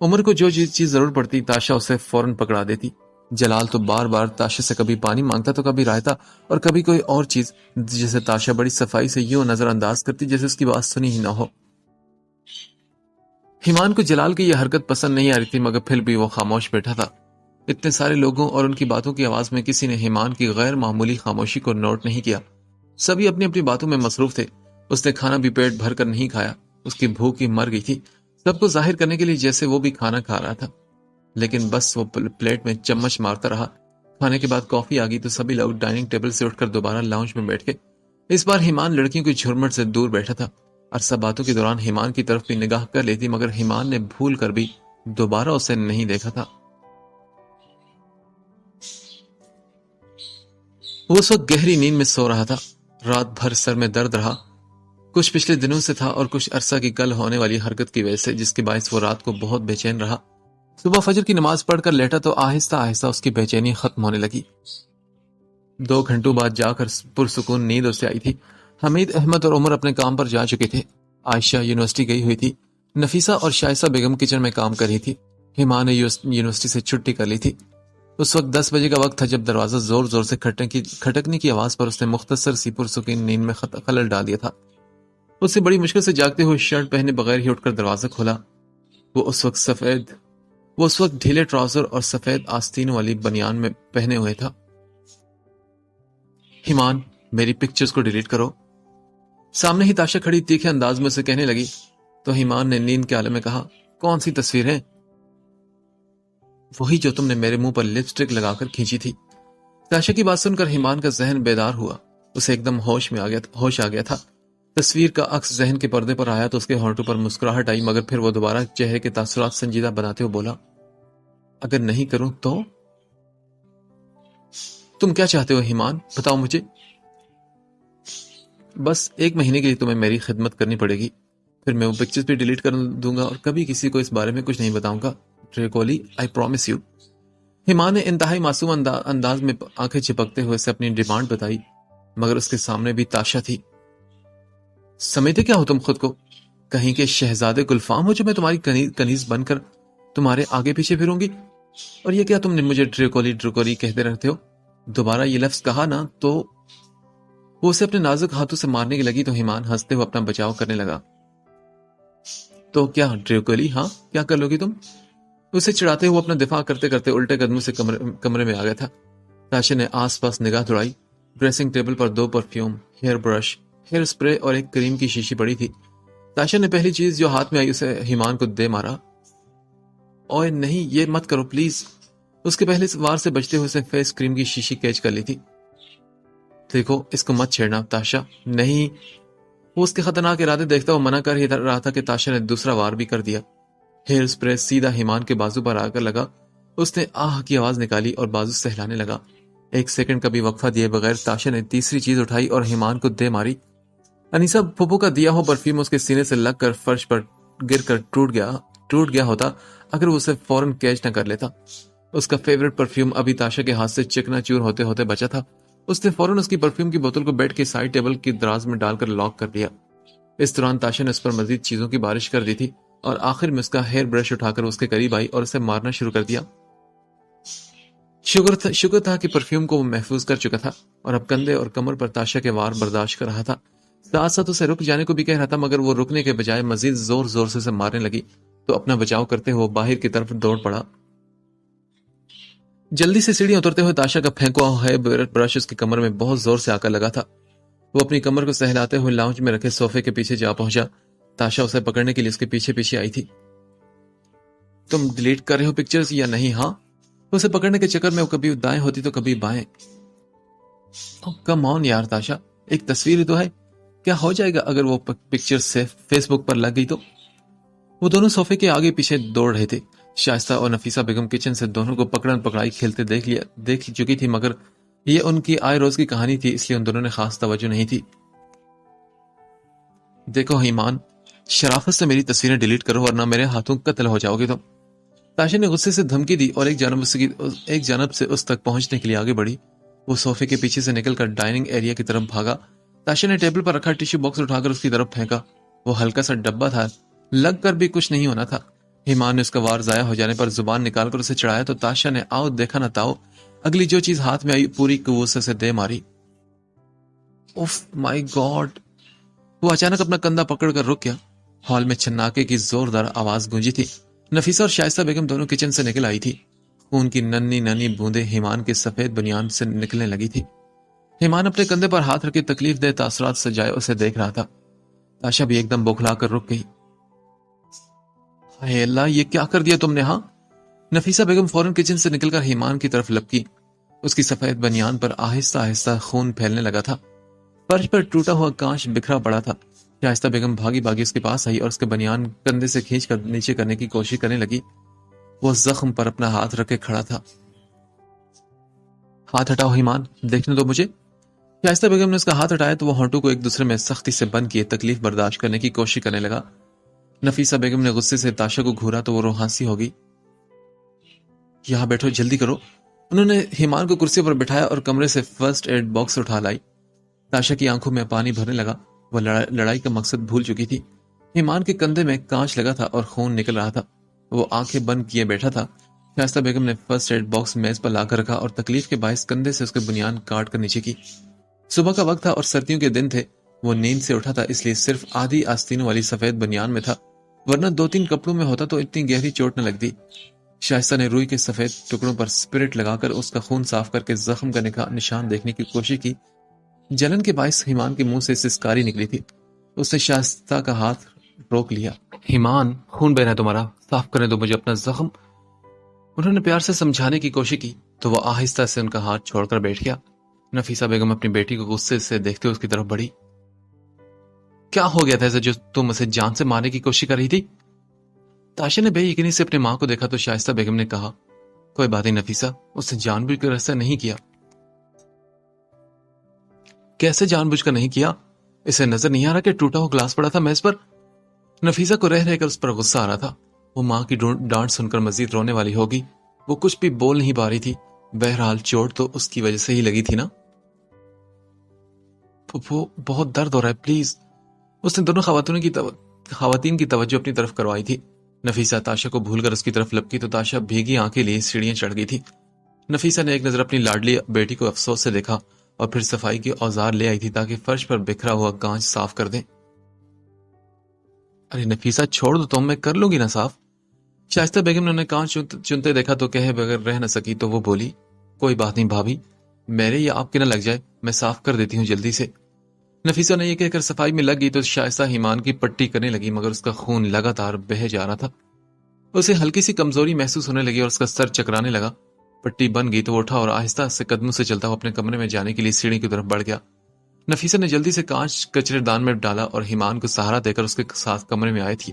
عمر کو جو چیز ضرور پڑتی تاشا اسے فوراً پکڑا دیتی۔ جلال تو بار بار تاشا سے کبھی پانی مانگتا تو کبھی رائتا اور کبھی کوئی اور چیز، جسے تاشا بڑی صفائی سے یوں نظر انداز کرتی جیسے اس کی بات سنی ہی نہ ہو۔ ایمان کو جلال کی یہ حرکت پسند نہیں آ رہی تھی مگر پھر بھی وہ خاموش بیٹھا تھا۔ اتنے سارے لوگوں اور ان کی باتوں کی آواز میں کسی نے ایمان کی غیر معمولی خاموشی کو نوٹ نہیں کیا۔ سبھی اپنی اپنی باتوں میں مصروف تھے۔ اس نے کھانا بھی پیٹ بھر کر نہیں کھایا، اس کی بھوک ہی مر گئی تھی، سب کو ظاہر کرنے کے لیے جیسے وہ بھی کھانا کھا رہا تھا، لیکن بس وہ پلیٹ میں چمچ مارتا رہا۔ کھانے کے بعد کافی آ گئی تو سبھی لوگ ڈائننگ ٹیبل سے اٹھ کر دوبارہ لاؤنج میں بیٹھ گئے۔ اس بار ایمان لڑکیوں کی جھرمٹ سے دور بیٹھا تھا۔ عرصہ باتوں کے دوران ایمان کی طرف بھی نگاہ کر لیتی مگر ایمان نے بھول کر بھی دوبارہ اسے نہیں دیکھا تھا۔ وہ اس وقت گہری نیند میں سو رہا تھا۔ رات بھر سر میں درد رہا، کچھ پچھلے دنوں سے تھا اور کچھ عرصہ کی کل ہونے والی حرکت کی وجہ سے، جس کے باعث وہ رات کو بہت بے چین رہا۔ صبح فجر کی نماز پڑھ کر لیٹا تو آہستہ آہستہ اس کی بے چینی ختم ہونے لگی۔ 2 گھنٹوں بعد جا کر پرسکون نیند اسے آئی تھی۔ حمید، احمد اور عمر اپنے کام پر جا چکے تھے۔ عائشہ یونیورسٹی گئی ہوئی تھی۔ نفیسہ اور شائستہ بیگم کچن میں کام کر رہی تھی۔ ایمان نے یونیورسٹی سے چھٹی کر لی تھی۔ اس وقت 10 بجے کا وقت تھا جب دروازہ زور زور سے کھٹکنے کی آواز پر اس نے مختصر سی پرسکون نیند میں خلل ڈال دیا تھا۔ اس سے بڑی مشکل سے جاگتے ہوئے شرٹ پہنے بغیر ہی اٹھ کر دروازہ کھولا۔ وہ اس وقت ڈھیلے ٹراؤزر اور سفید آستینوں والی بنیان میں پہنے ہوئے تھا۔ ایمان، میری پکچرز کو ڈیلیٹ کرو۔ سامنے ہی تاشا کھڑی تیکھے انداز میں اسے کہنے لگی تو ایمان نے نیند کے عالم میں کہا، کون سی تصویر ہے؟ وہی جو تم نے میرے منہ پر لپسٹک لگا کر کھینچی تھی۔ تاشا کی بات سن کر ایمان کا ذہن بیدار ہوا، اسے ایک دم ہوش آ گیا تھا۔ تصویر کا عکس ذہن کے پردے پر آیا تو اس کے ہونٹوں پر مسکراہٹ آئی، مگر پھر وہ دوبارہ چہرے کے تاثرات سنجیدہ بناتے ہوئے بولا، اگر نہیں کروں تو؟ تم کیا چاہتے ہو ایمان، بتاؤ مجھے۔ بس 1 مہینے کے لیے تمہیں میری خدمت کرنی پڑے گی، پھر میں وہ پکچرز بھی ڈیلیٹ کر دوں گا اور کبھی کسی کو اس بارے میں کچھ نہیں بتاؤں گا، ڈریکولی، آئی پرومس یو۔ ایمان نے انتہائی معصوم انداز میں آنکھیں چپکتے ہوئے سے اپنی ڈیمانڈ بتائی، مگر اس کے سامنے بھی تاشا تھی۔ سمجھتے کیا ہو تم خود کو؟ کہیں کہ شہزادے گلفام ہو جو میں تمہاری کنیز بن کر تمہارے آگے پیچھے پھروں گی؟ اور یہ کیا تم نے مجھے ڈریکولی کہتے رہتے ہو؟ دوبارہ یہ لفظ کہا نا تو… وہ اسے اپنے نازک ہاتھوں سے مارنے کی لگی تو ایمان ہنستے ہوئے اپنا بچاؤ کرنے لگا۔ تو کیا ڈریکولی، ہاں کیا کر لو گی تم؟ اسے چڑھاتے ہوئے اپنا دفاع کرتے کرتے الٹے قدموں سے کمرے میں آ گیا تھا۔ تاشا نے آس پاس نگاہ دوڑائی۔ ڈریسنگ ٹیبل پر 2 perfume, hair brush, hair spray اور ایک کریم کی شیشی پڑی تھی۔ تاشا نے پہلی چیز جو ہاتھ میں آئی اسے ایمان کو دے مارا۔ اوئے نہیں، یہ مت کرو پلیز۔ اس کے پہلے وار سے بچتے ہوئے اسے فیس کریم کی شیشی کیچ کر لی تھی۔ دیکھو اس کو مت چھیڑنا تاشا، نہیں۔ وہ اس کے خطرناک ارادے دیکھتا ہوا منع کر ہی رہا تھا کہ تاشا نے دوسرا وار بھی کر دیا۔ ہیئر اسپرے سیدھا ایمان کے بازو پر آ کر لگا۔ اس نے آہ کی آواز نکالی اور بازو سہلانے لگا۔ 1 سیکنڈ کا بھی وقفہ دیے بغیر تاشا نے تیسری چیز اٹھائی اور ایمان کو دے ماری۔ انیسا پھپھو کا دیا ہو پرفیوم اس کے سینے سے لگ کر فرش پر گر کر ٹوٹ گیا ہوتا اگر وہ اسے فوراً کیچ نہ کر لیتا۔ اس کا فیورٹ پرفیوم ابھی تاشا کے ہاتھ سے چکنا چور ہوتے ہوتے بچا تھا۔ اس نے فوراً اس کی پرفیوم کی بوتل کو بیڈ کے سائڈ ٹیبل کی دراز میں ڈال کر لاک کر دیا۔ اس دوران تاشا نے اس پر مزید چیزوں کی بارش کر دی تھی اور آخر میں اس کا ہیئر برش اٹھا کر اس کے قریب آئی اور اسے مارنا شروع کر دیا۔ شکر تھا کہ پرفیوم کو وہ محفوظ کر چکا تھا اور اب کندھے اور کمر پر تاشا کے وار برداشت کر رہا تھا۔ ساتھ ساتھ اسے رک جانے کو بھی کہہ رہا تھا، مگر وہ رکنے کے بجائے مزید زور زور سے مارنے لگی تو اپنا بچاؤ کرتے ہوئے باہر کی طرف دوڑ پڑا۔ جلدی سے سیڑھیاں اترتے ہوئے تاشا کا پھینکا ہوا ہے برش اس کی کمر میں بہت زور سے آ کر لگا تھا۔ وہ اپنی کمر کو سہلاتے ہوئے لاؤنج میں رکھے صوفے کے پیچھے جا پہنچا۔ تاشا اسے پکڑنے کے لیے اس کے پیچھے پیچھے آئی تھی۔ تم ڈیلیٹ کر رہے ہو پکچرز یا نہیں؟ ہاں۔ اسے پکڑنے کے چکر میں وہ کبھی دائیں ہوتی تو کبھی بائیں۔ کم آن یار تاشا، ایک تصویر ہی تو ہے، کیا ہو جائے گا اگر وہ پکچر سے فیس بک پر لگ گئی تو؟ وہ دونوں صوفے کے آگے پیچھے دوڑ رہے تھے۔ شائستہ اور نفیسہ بیگم کچن سے دونوں کو پکڑن پکڑائی کھیلتے دیکھ چکی تھی، مگر یہ ان کی آئے روز کی کہانی تھی، اس لیے ان دونوں نے خاص توجہ نہیں تھی۔ دیکھو ایمان، شرافت سے میری تصویریں ڈیلیٹ کرو ورنہ میرے ہاتھوں قتل ہو جاؤ گے تم۔ تاشا نے غصے سے دھمکی دی اور ایک جانب سے اس تک پہنچنے کے لیے آگے بڑھی۔ وہ صوفے کے پیچھے سے نکل کر ڈائننگ ایریا کی طرف بھاگا۔ تاشا نے ٹیبل پر رکھا ٹیشو باکس اٹھا کر اس کی طرف پھینکا۔ وہ ہلکا سا ڈبہ تھا، لگ کر بھی کچھ نہیں ہونا تھا۔ ایمان نے اس کا وار ضائع ہو جانے پر زبان نکال کر اسے چڑھایا تو تاشا نے آؤ دیکھا نہ تاؤ اگلی جو چیز ہاتھ میں آئی پوری قوت سے دے ماری۔ اوف مائی گاڈ! وہ اچانک اپنا کندھا پکڑ کر رک گیا۔ ہال میں چھناکے کی زوردار آواز گونجی تھی۔ نفیسہ اور شائستہ بیگم دونوں کچن سے نکل آئی تھی۔ خون کی ننھی ننھی بوندیں ایمان کے سفید بنیان سے نکلنے لگی تھی۔ ایمان اپنے کندھے پر ہاتھ رکھے تکلیف دہ تاثرات سجائے اسے دیکھ رہا تھا۔ تاشا بھی ایک دم بوکھلا کر رک گئی۔ اے اللہ، یہ کیا کر دیا تم نے؟ ہاں۔ نفیسہ بیگم فوراً کچن سے نکل کر ایمان کی طرف لپکی۔ اس کی سفید بنیان پر آہستہ آہستہ خون پھیلنے لگا تھا۔ فرش پر ٹوٹا ہوا کانچ بکھرا پڑا تھا۔ شائستہ بیگم بھاگی بھاگی اس کے پاس آئی اور اس کے بنیان کندھے سے کھینچ کر نیچے کرنے کی کوشش کرنے لگی۔ وہ زخم پر اپنا ہاتھ رکھے کھڑا تھا۔ ہاتھ ہٹاؤ ایمان، دیکھنے دو مجھے۔ شائستہ بیگم نے اس کا ہاتھ ہٹایا تو وہ ہونٹوں کو ایک دوسرے میں سختی سے بند کیے تکلیف برداشت کرنے کی کوشش کرنے لگا۔ نفیسہ بیگم نے غصے سے تاشا کو گھورا تو وہ روحانسی ہو گئی۔ یہاں بیٹھو، جلدی کرو۔ انہوں نے ایمان کو کرسی پر بٹھایا اور کمرے سے فرسٹ ایڈ باکس اٹھا لائی۔ تاشا کی آنکھوں میں پانی بھرنے لگا۔ وہ لڑائی کا مقصد بھول چکی تھی۔ ایمان کے کندھے میں کانچ لگا تھا اور خون نکل رہا تھا۔ وہ آنکھیں بند کیے بیٹھا تھا۔ شائستہ بیگم نے فرسٹ ایڈ باکس میز پر لا کر رکھا اور تکلیف کے باعث کندھے سے اس کے بنیان کاٹ کر نیچے کی۔ صبح کا وقت تھا اور سردیوں کے دن تھے۔ وہ نیند سے اٹھا تھا، اس لیے صرف آدھی آستینوں والی سفید بنیان میں تھا۔ ورنہ 2-3 کپڑوں میں ہوتا تو اتنی گہری چوٹ نہ لگتی۔ شائستہ نے روئی کے سفید ٹکڑوں پر اسپرٹ لگا کر اس کا خون صاف کر کے زخم کا نشان دیکھنے کی کوشش کی۔ جلن کے باعث ایمان کے منہ سے سسکاری نکلی تھی۔ اس نے شائستہ کا ہاتھ روک لیا۔ ایمان، خون بہنا ہے تمہارا، صاف کرنے دو مجھے اپنا زخم۔ انہوں نے پیار سے سمجھانے کی کوشش کی تو وہ آہستہ سے ان کا ہاتھ چھوڑ کر بیٹھ گیا۔ نفیسہ بیگم اپنی بیٹی کو غصے سے دیکھتے اس کی طرف بڑھی۔ کیا ہو گیا تھا ایسا جو تم اسے جان سے مارنے کی کوشش کر رہی تھی؟ تاشا نے بے یقینی سے اپنی ماں کو دیکھا تو شائستہ بیگم نے کہا، کوئی بات نہیں نفیسہ، اس نے جان بوجھ کر ایسا نہیں کیا۔ کیسے جان بوجھ کر نہیں کیا؟ اسے نظر نہیں آ رہا کہ ٹوٹا ہوا گلاس پڑا تھا میز پر؟ نفیسہ کو رہ رہ کر اس پر غصہ آ رہا تھا۔ وہ ماں کی ڈانٹ سن کر مزید رونے والی ہوگی۔ وہ کچھ بھی بول نہیں پا رہی تھی۔ بہرحال چوٹ تو اس کی وجہ سے ہی لگی تھی نا۔ پھپھو بہت درد ہو رہا ہے، پلیز۔ اس نے دونوں خواتین کی توجہ اپنی طرف کروائی تھی۔ نفیسہ تاشا کو بھول کر اس کی طرف لپکی تو تاشا بھیگی آنکھیں لیے سیڑھیاں چڑھ گئی تھی۔ نفیسہ نے ایک نظر اپنی لاڈلی بیٹی کو افسوس سے دیکھا اور پھر صفائی کے اوزار لے آئی تھی تاکہ فرش پر بکھرا ہوا کانچ صاف کر دیں۔ ارے نفیسہ چھوڑ دو، تم میں کر لوں گی نا صاف۔ شائستہ بیگم نے انہیں کانچ چنتے دیکھا تو کہے بغیر رہ نہ سکی تو وہ بولی، کوئی بات نہیں بھابھی، میرے یا آپ کے نہ لگ جائے، میں صاف کر دیتی ہوں جلدی سے۔ نفیسہ نے یہ کہہ کر صفائی میں لگ گئی تو شائستہ ایمان کی پٹی کرنے لگی مگر اس کا خون لگاتار بہہ جا رہا تھا۔ اسے ہلکی سی کمزوری محسوس ہونے لگی اور اس کا سر چکرانے لگا۔ پٹی بن گئی تو وہ اٹھا اور آہستہ سے قدموں سے چلتا ہوا اپنے کمرے میں جانے کے لیے سیڑھی کی طرف بڑھ گیا۔ نفیسہ نے جلدی سے کانچ کچرے دان میں ڈالا اور ایمان کو سہارا دے کر اس کے ساتھ کمرے میں آئی تھی۔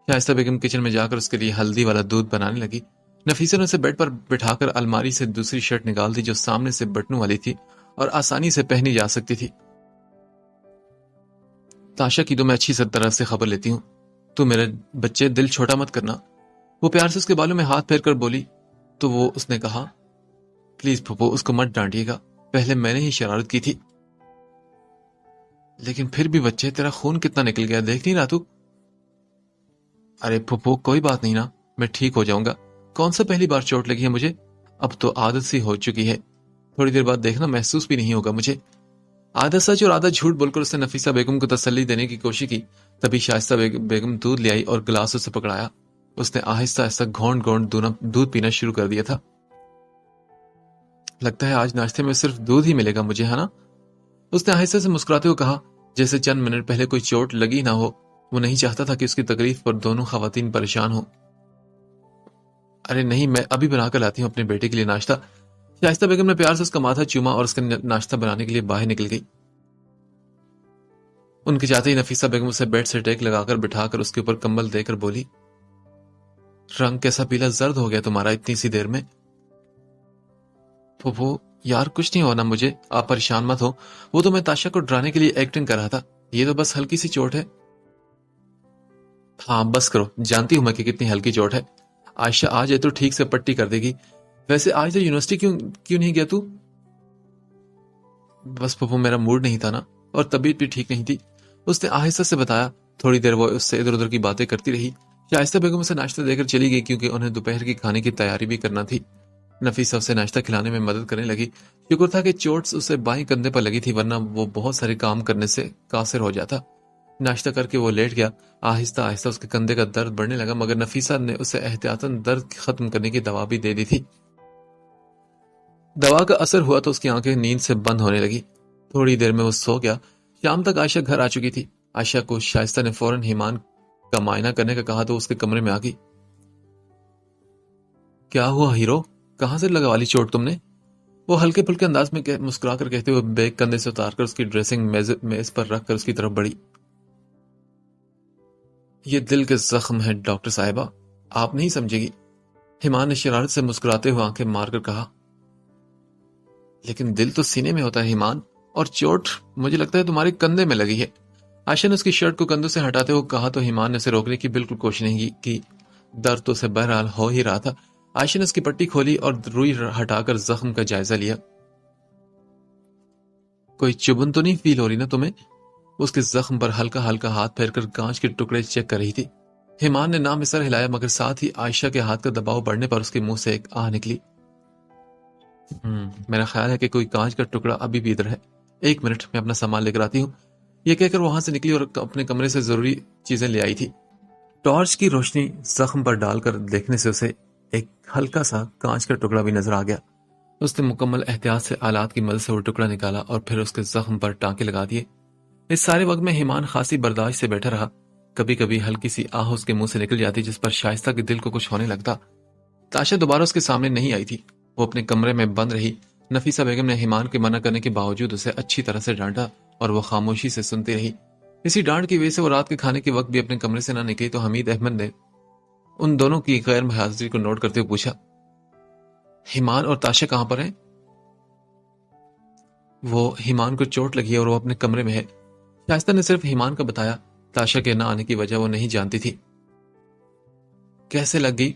شائستہ بیگم کچن میں جا کر اس کے لیے ہلدی والا دودھ بنانے لگی۔ نفیسہ نے اسے بیڈ پر بٹھا کر الماری سے دوسری شرٹ نکال دی جو سامنے سے بٹنوں والی تھی اور آسانی سے پہنی جا سکتی تھی۔ تاشا کی تو میں اچھی طرح سے خبر لیتی ہوں، تو میرے بچے دل چھوٹا مت کرنا۔ وہ پیار سے اس کے بالوں میں ہاتھ پھیر کر بولی تو اس نے کہا، پلیز پھپھو اس کو مت ڈانٹیے گا، پہلے میں نے ہی شرارت کی تھی۔ لیکن پھر بھی بچے، تیرا خون کتنا نکل گیا، دیکھ نہیں رہا تو؟ ارے پھپھو کوئی بات نہیں نا، میں ٹھیک ہو جاؤں گا۔ کون سا پہلی بار چوٹ لگی ہے مجھے، اب تو عادت سی ہو چکی ہے، تھوڑی دیر بعد دیکھنا محسوس بھی نہیں ہوگا مجھے۔ آدھا سچ اور آدھا جھوٹ بول کر اس نے نفیسہ بیگم کو تسلی دینے کی کوشش کی۔ تبھی شائستہ بیگم دودھ لے آئی اور گلاس اسے پکڑایا۔ اس نے آہستہ آہستہ گھونٹ گھونٹ دودھ پینا شروع کر دیا تھا۔ لگتا ہے آج ناشتے میں صرف دودھ ہی ملے گا مجھے، ہے نا؟ اس نے آہستہ سے مسکراتے ہوئے کہا، جیسے چند منٹ پہلے کوئی چوٹ لگی نہ ہو۔ وہ نہیں چاہتا تھا کہ اس کی تکلیف پر دونوں خواتین پریشان ہوں۔ ارے نہیں، میں ابھی بنا کر لاتی ہوں اپنے بیٹے کے لیے ناشتہ۔ شائستہ بیگم نے پیار سے اس کا ماتھا چوما اور اس کا ناشتہ بنانے کے لیے باہر نکل گئی۔ ان کے جاتے ہی نفیسہ بیگم اسے بیڈ سے ٹیک لگا کر بٹھا کر اس کے اوپر کمبل دے کر بولی، رنگ کیسا پیلا زرد ہو گیا تمہارا اتنی سی دیر میں۔ پھپھو یار کچھ نہیں ہونا مجھے، آپ پریشان مت ہو، وہ تو میں تاشا کو ڈرانے کے لیے ایکٹنگ کر رہا تھا، یہ تو بس ہلکی سی چوٹ ہے۔ ہاں بس کرو، جانتی ہوں میں کہ کتنی ہلکی چوٹ ہے۔ عائشہ آج ہے تو ٹھیک سے پٹی کر دے گی۔ ویسے آج تو یونیورسٹی کیوں نہیں گیا تو؟ بس پھپھو میرا موڈ نہیں تھا نا، اور طبیعت بھی ٹھیک نہیں تھی، اس نے آہستہ سے بتایا۔ تھوڑی دیر وہ اس سے ادھر ادھر کی باتیں کرتی رہی۔ شائستہ بیگم اسے ناشتہ دے کر چلی گئی کیونکہ انہیں دوپہر کی کھانے کی تیاری بھی کرنا تھی۔ نفیسہ اسے ناشتہ کھلانے میں مدد کرنے لگی۔ شکر تھا کہ چوٹ اسے بائیں کندھے پر لگی تھی ورنہ وہ بہت سارے کام کرنے سے قاصر ہو جاتا۔ ناشتہ کر کے وہ لیٹ گیا۔ آہستہ آہستہ اس کے کندھے کا درد بڑھنے لگا مگر نفیسہ نے اسے احتیاطاً درد ختم کرنے کی دوا بھی دے دی تھی۔ دوا کا اثر ہوا تو اس کی آنکھیں نیند سے بند ہونے لگی۔ تھوڑی دیر میں وہ سو گیا۔ شام تک عائشہ گھر آ چکی تھی۔ عائشہ کو شائستہ نے فوراً ایمان کا معائنہ کرنے کا کہا تو اس کے کمرے میں آ گئی۔ کیا ہوا ہیرو، کہاں سے لگا والی چوٹ تم نے؟ وہ ہلکے پھلکے انداز میں مسکرا کر کہتے ہوئے بیگ کندھے سے اتار کر اس کی ڈریسنگ میز پر رکھ کر اس کی طرف بڑھی۔ یہ دل کے زخم ہے ڈاکٹر صاحبہ، آپ نہیں سمجھے گی، ایمان نے شرارت سے مسکراتے ہوئے آنکھیں مار کر کہا۔ لیکن دل تو سینے میں ہوتا ہے ایمان، اور چوٹ مجھے لگتا ہے تمہارے کندھے میں لگی ہے۔ عائشہ نے اس کی شرٹ کو کندھوں سے ہٹاتے ہوئے کہا تو ایمان نے اسے روکنے کی بالکل کوشش نہیں کی۔ درد تو اسے بہرحال ہو ہی رہا تھا۔ عائشہ نے اس کی پٹی کھولی اور روئی ہٹا کر زخم کا جائزہ لیا۔ کوئی چبھن تو نہیں فیل ہو رہی نا تمہیں؟ اس کے زخم پر ہلکا ہلکا ہاتھ پھیر کر کانچ کے ٹکڑے چیک کر رہی تھی۔ ایمان نے نام سر ہلایا مگر ساتھ ہی عائشہ کے ہاتھ کا دباؤ بڑھنے پر اس کے منہ سے ایک آہ نکلی۔ میرا خیال ہے کہ کوئی کانچ کا ٹکڑا ابھی بھی ادھر ہے، ایک منٹ میں اپنا سامان لے کر آتی ہوں۔ یہ کہہ کر وہاں سے نکلی اور اپنے کمرے سے ضروری چیزیں لے آئی تھی۔ ٹارچ کی روشنی زخم پر ڈال کر دیکھنے سے اسے ایک ہلکا سا کانچ کا ٹکڑا بھی نظر آ گیا۔ اس نے مکمل احتیاط سے آلات کی مدد سے وہ ٹکڑا نکالا اور پھر اس کے زخم پر ٹانکے لگا دیے۔ اس سارے وقت میں ایمان خاصی برداشت سے بیٹھا رہا۔ کبھی کبھی ہلکی سی آہ اس کے منہ سے نکل جاتی جس پر شائستہ کے دل کو کچھ ہونے لگتا۔ تاشا دوبارہ اس کے سامنے نہیں آئی تھی، وہ اپنے کمرے میں بند رہی۔ نفیسہ بیگم نے ایمان کے منع کرنے کے باوجود اسے اچھی طرح سے ڈانٹا اور وہ خاموشی سے سنتی رہی۔ اسی ڈانٹ کی وجہ سے وہ رات کے کھانے کے وقت بھی اپنے کمرے سے نہ نکلی تو حمید احمد نے ان دونوں کی غیر حاضری کو نوٹ کرتے ہوئے پوچھا، ایمان اور تاشا کہاں پر ہیں؟ وہ ایمان کو چوٹ لگی ہے اور وہ اپنے کمرے میں ہے۔ شائستہ نے صرف ایمان کا بتایا، تاشا کے نہ آنے کی وجہ وہ نہیں جانتی تھی۔ کیسے لگ گئی؟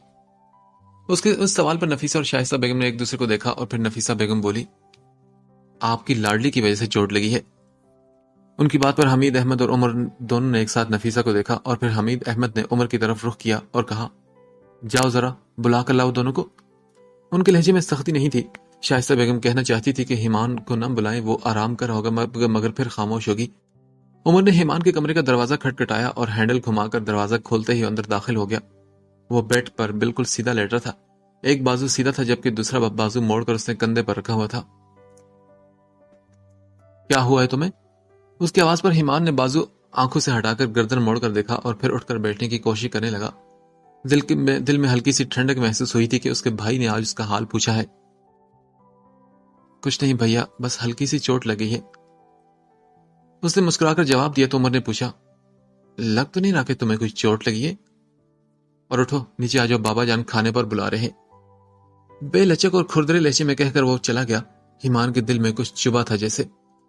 اس سوال پر نفیسہ اور شائستہ بیگم نے ایک دوسرے کو دیکھا اور پھر نفیسہ بیگم بولی، آپ کی لاڈلی کی وجہ سے چوٹ لگی ہے۔ ان کی بات پر حمید احمد اور عمر دونوں نے ایک ساتھ نفیسہ کو دیکھا اور پھر حمید احمد نے عمر کی طرف رخ کیا اور کہا، جاؤ ذرا بلا کر لاؤ دونوں کو۔ ان کے لہجے میں سختی نہیں تھی۔ شائستہ بیگم کہنا چاہتی تھی کہ ایمان کو نہ بلائیں، وہ آرام کر ہوگا، مگر پھر خاموش ہوگی۔ عمر نے ایمان کے کمرے کا دروازہ کھٹکھٹایا اور ہینڈل گھما کر دروازہ کھولتے ہی اندر داخل ہو گیا۔ وہ بیڈ پر بالکل سیدھا لیٹا تھا، ایک بازو سیدھا تھا جبکہ دوسرا بازو موڑ کر اس نے کندھے پر رکھا ہوا تھا۔ کیا ہوا ہے تمہیں؟ اس کی آواز پر ایمان نے بازو آنکھوں سے ہٹا کر گردن موڑ کر دیکھا اور پھر اٹھ کر بیٹھنے کی کوشش کرنے لگا۔ دل میں ہلکی سی ٹھنڈک محسوس ہوئی تھی کہ اس کے بھائی نے آج اس کا حال پوچھا ہے۔ کچھ نہیں بھیا، بس ہلکی سی چوٹ لگی ہے، اس نے مسکرا کر جواب دیا تو عمر نے پوچھا، لگ تو نہیں رہا کہ تمہیں کوئی چوٹ لگی ہے؟ اور اٹھو نیچے آ جاؤ، بابا جان کھانے پر بلا رہے ہیں۔ بے لچک اور کھردرے لہجے میں کہہ کر وہ چلا گیا۔ ایمان کے دل میں کچھ چبھا تھا جیسے۔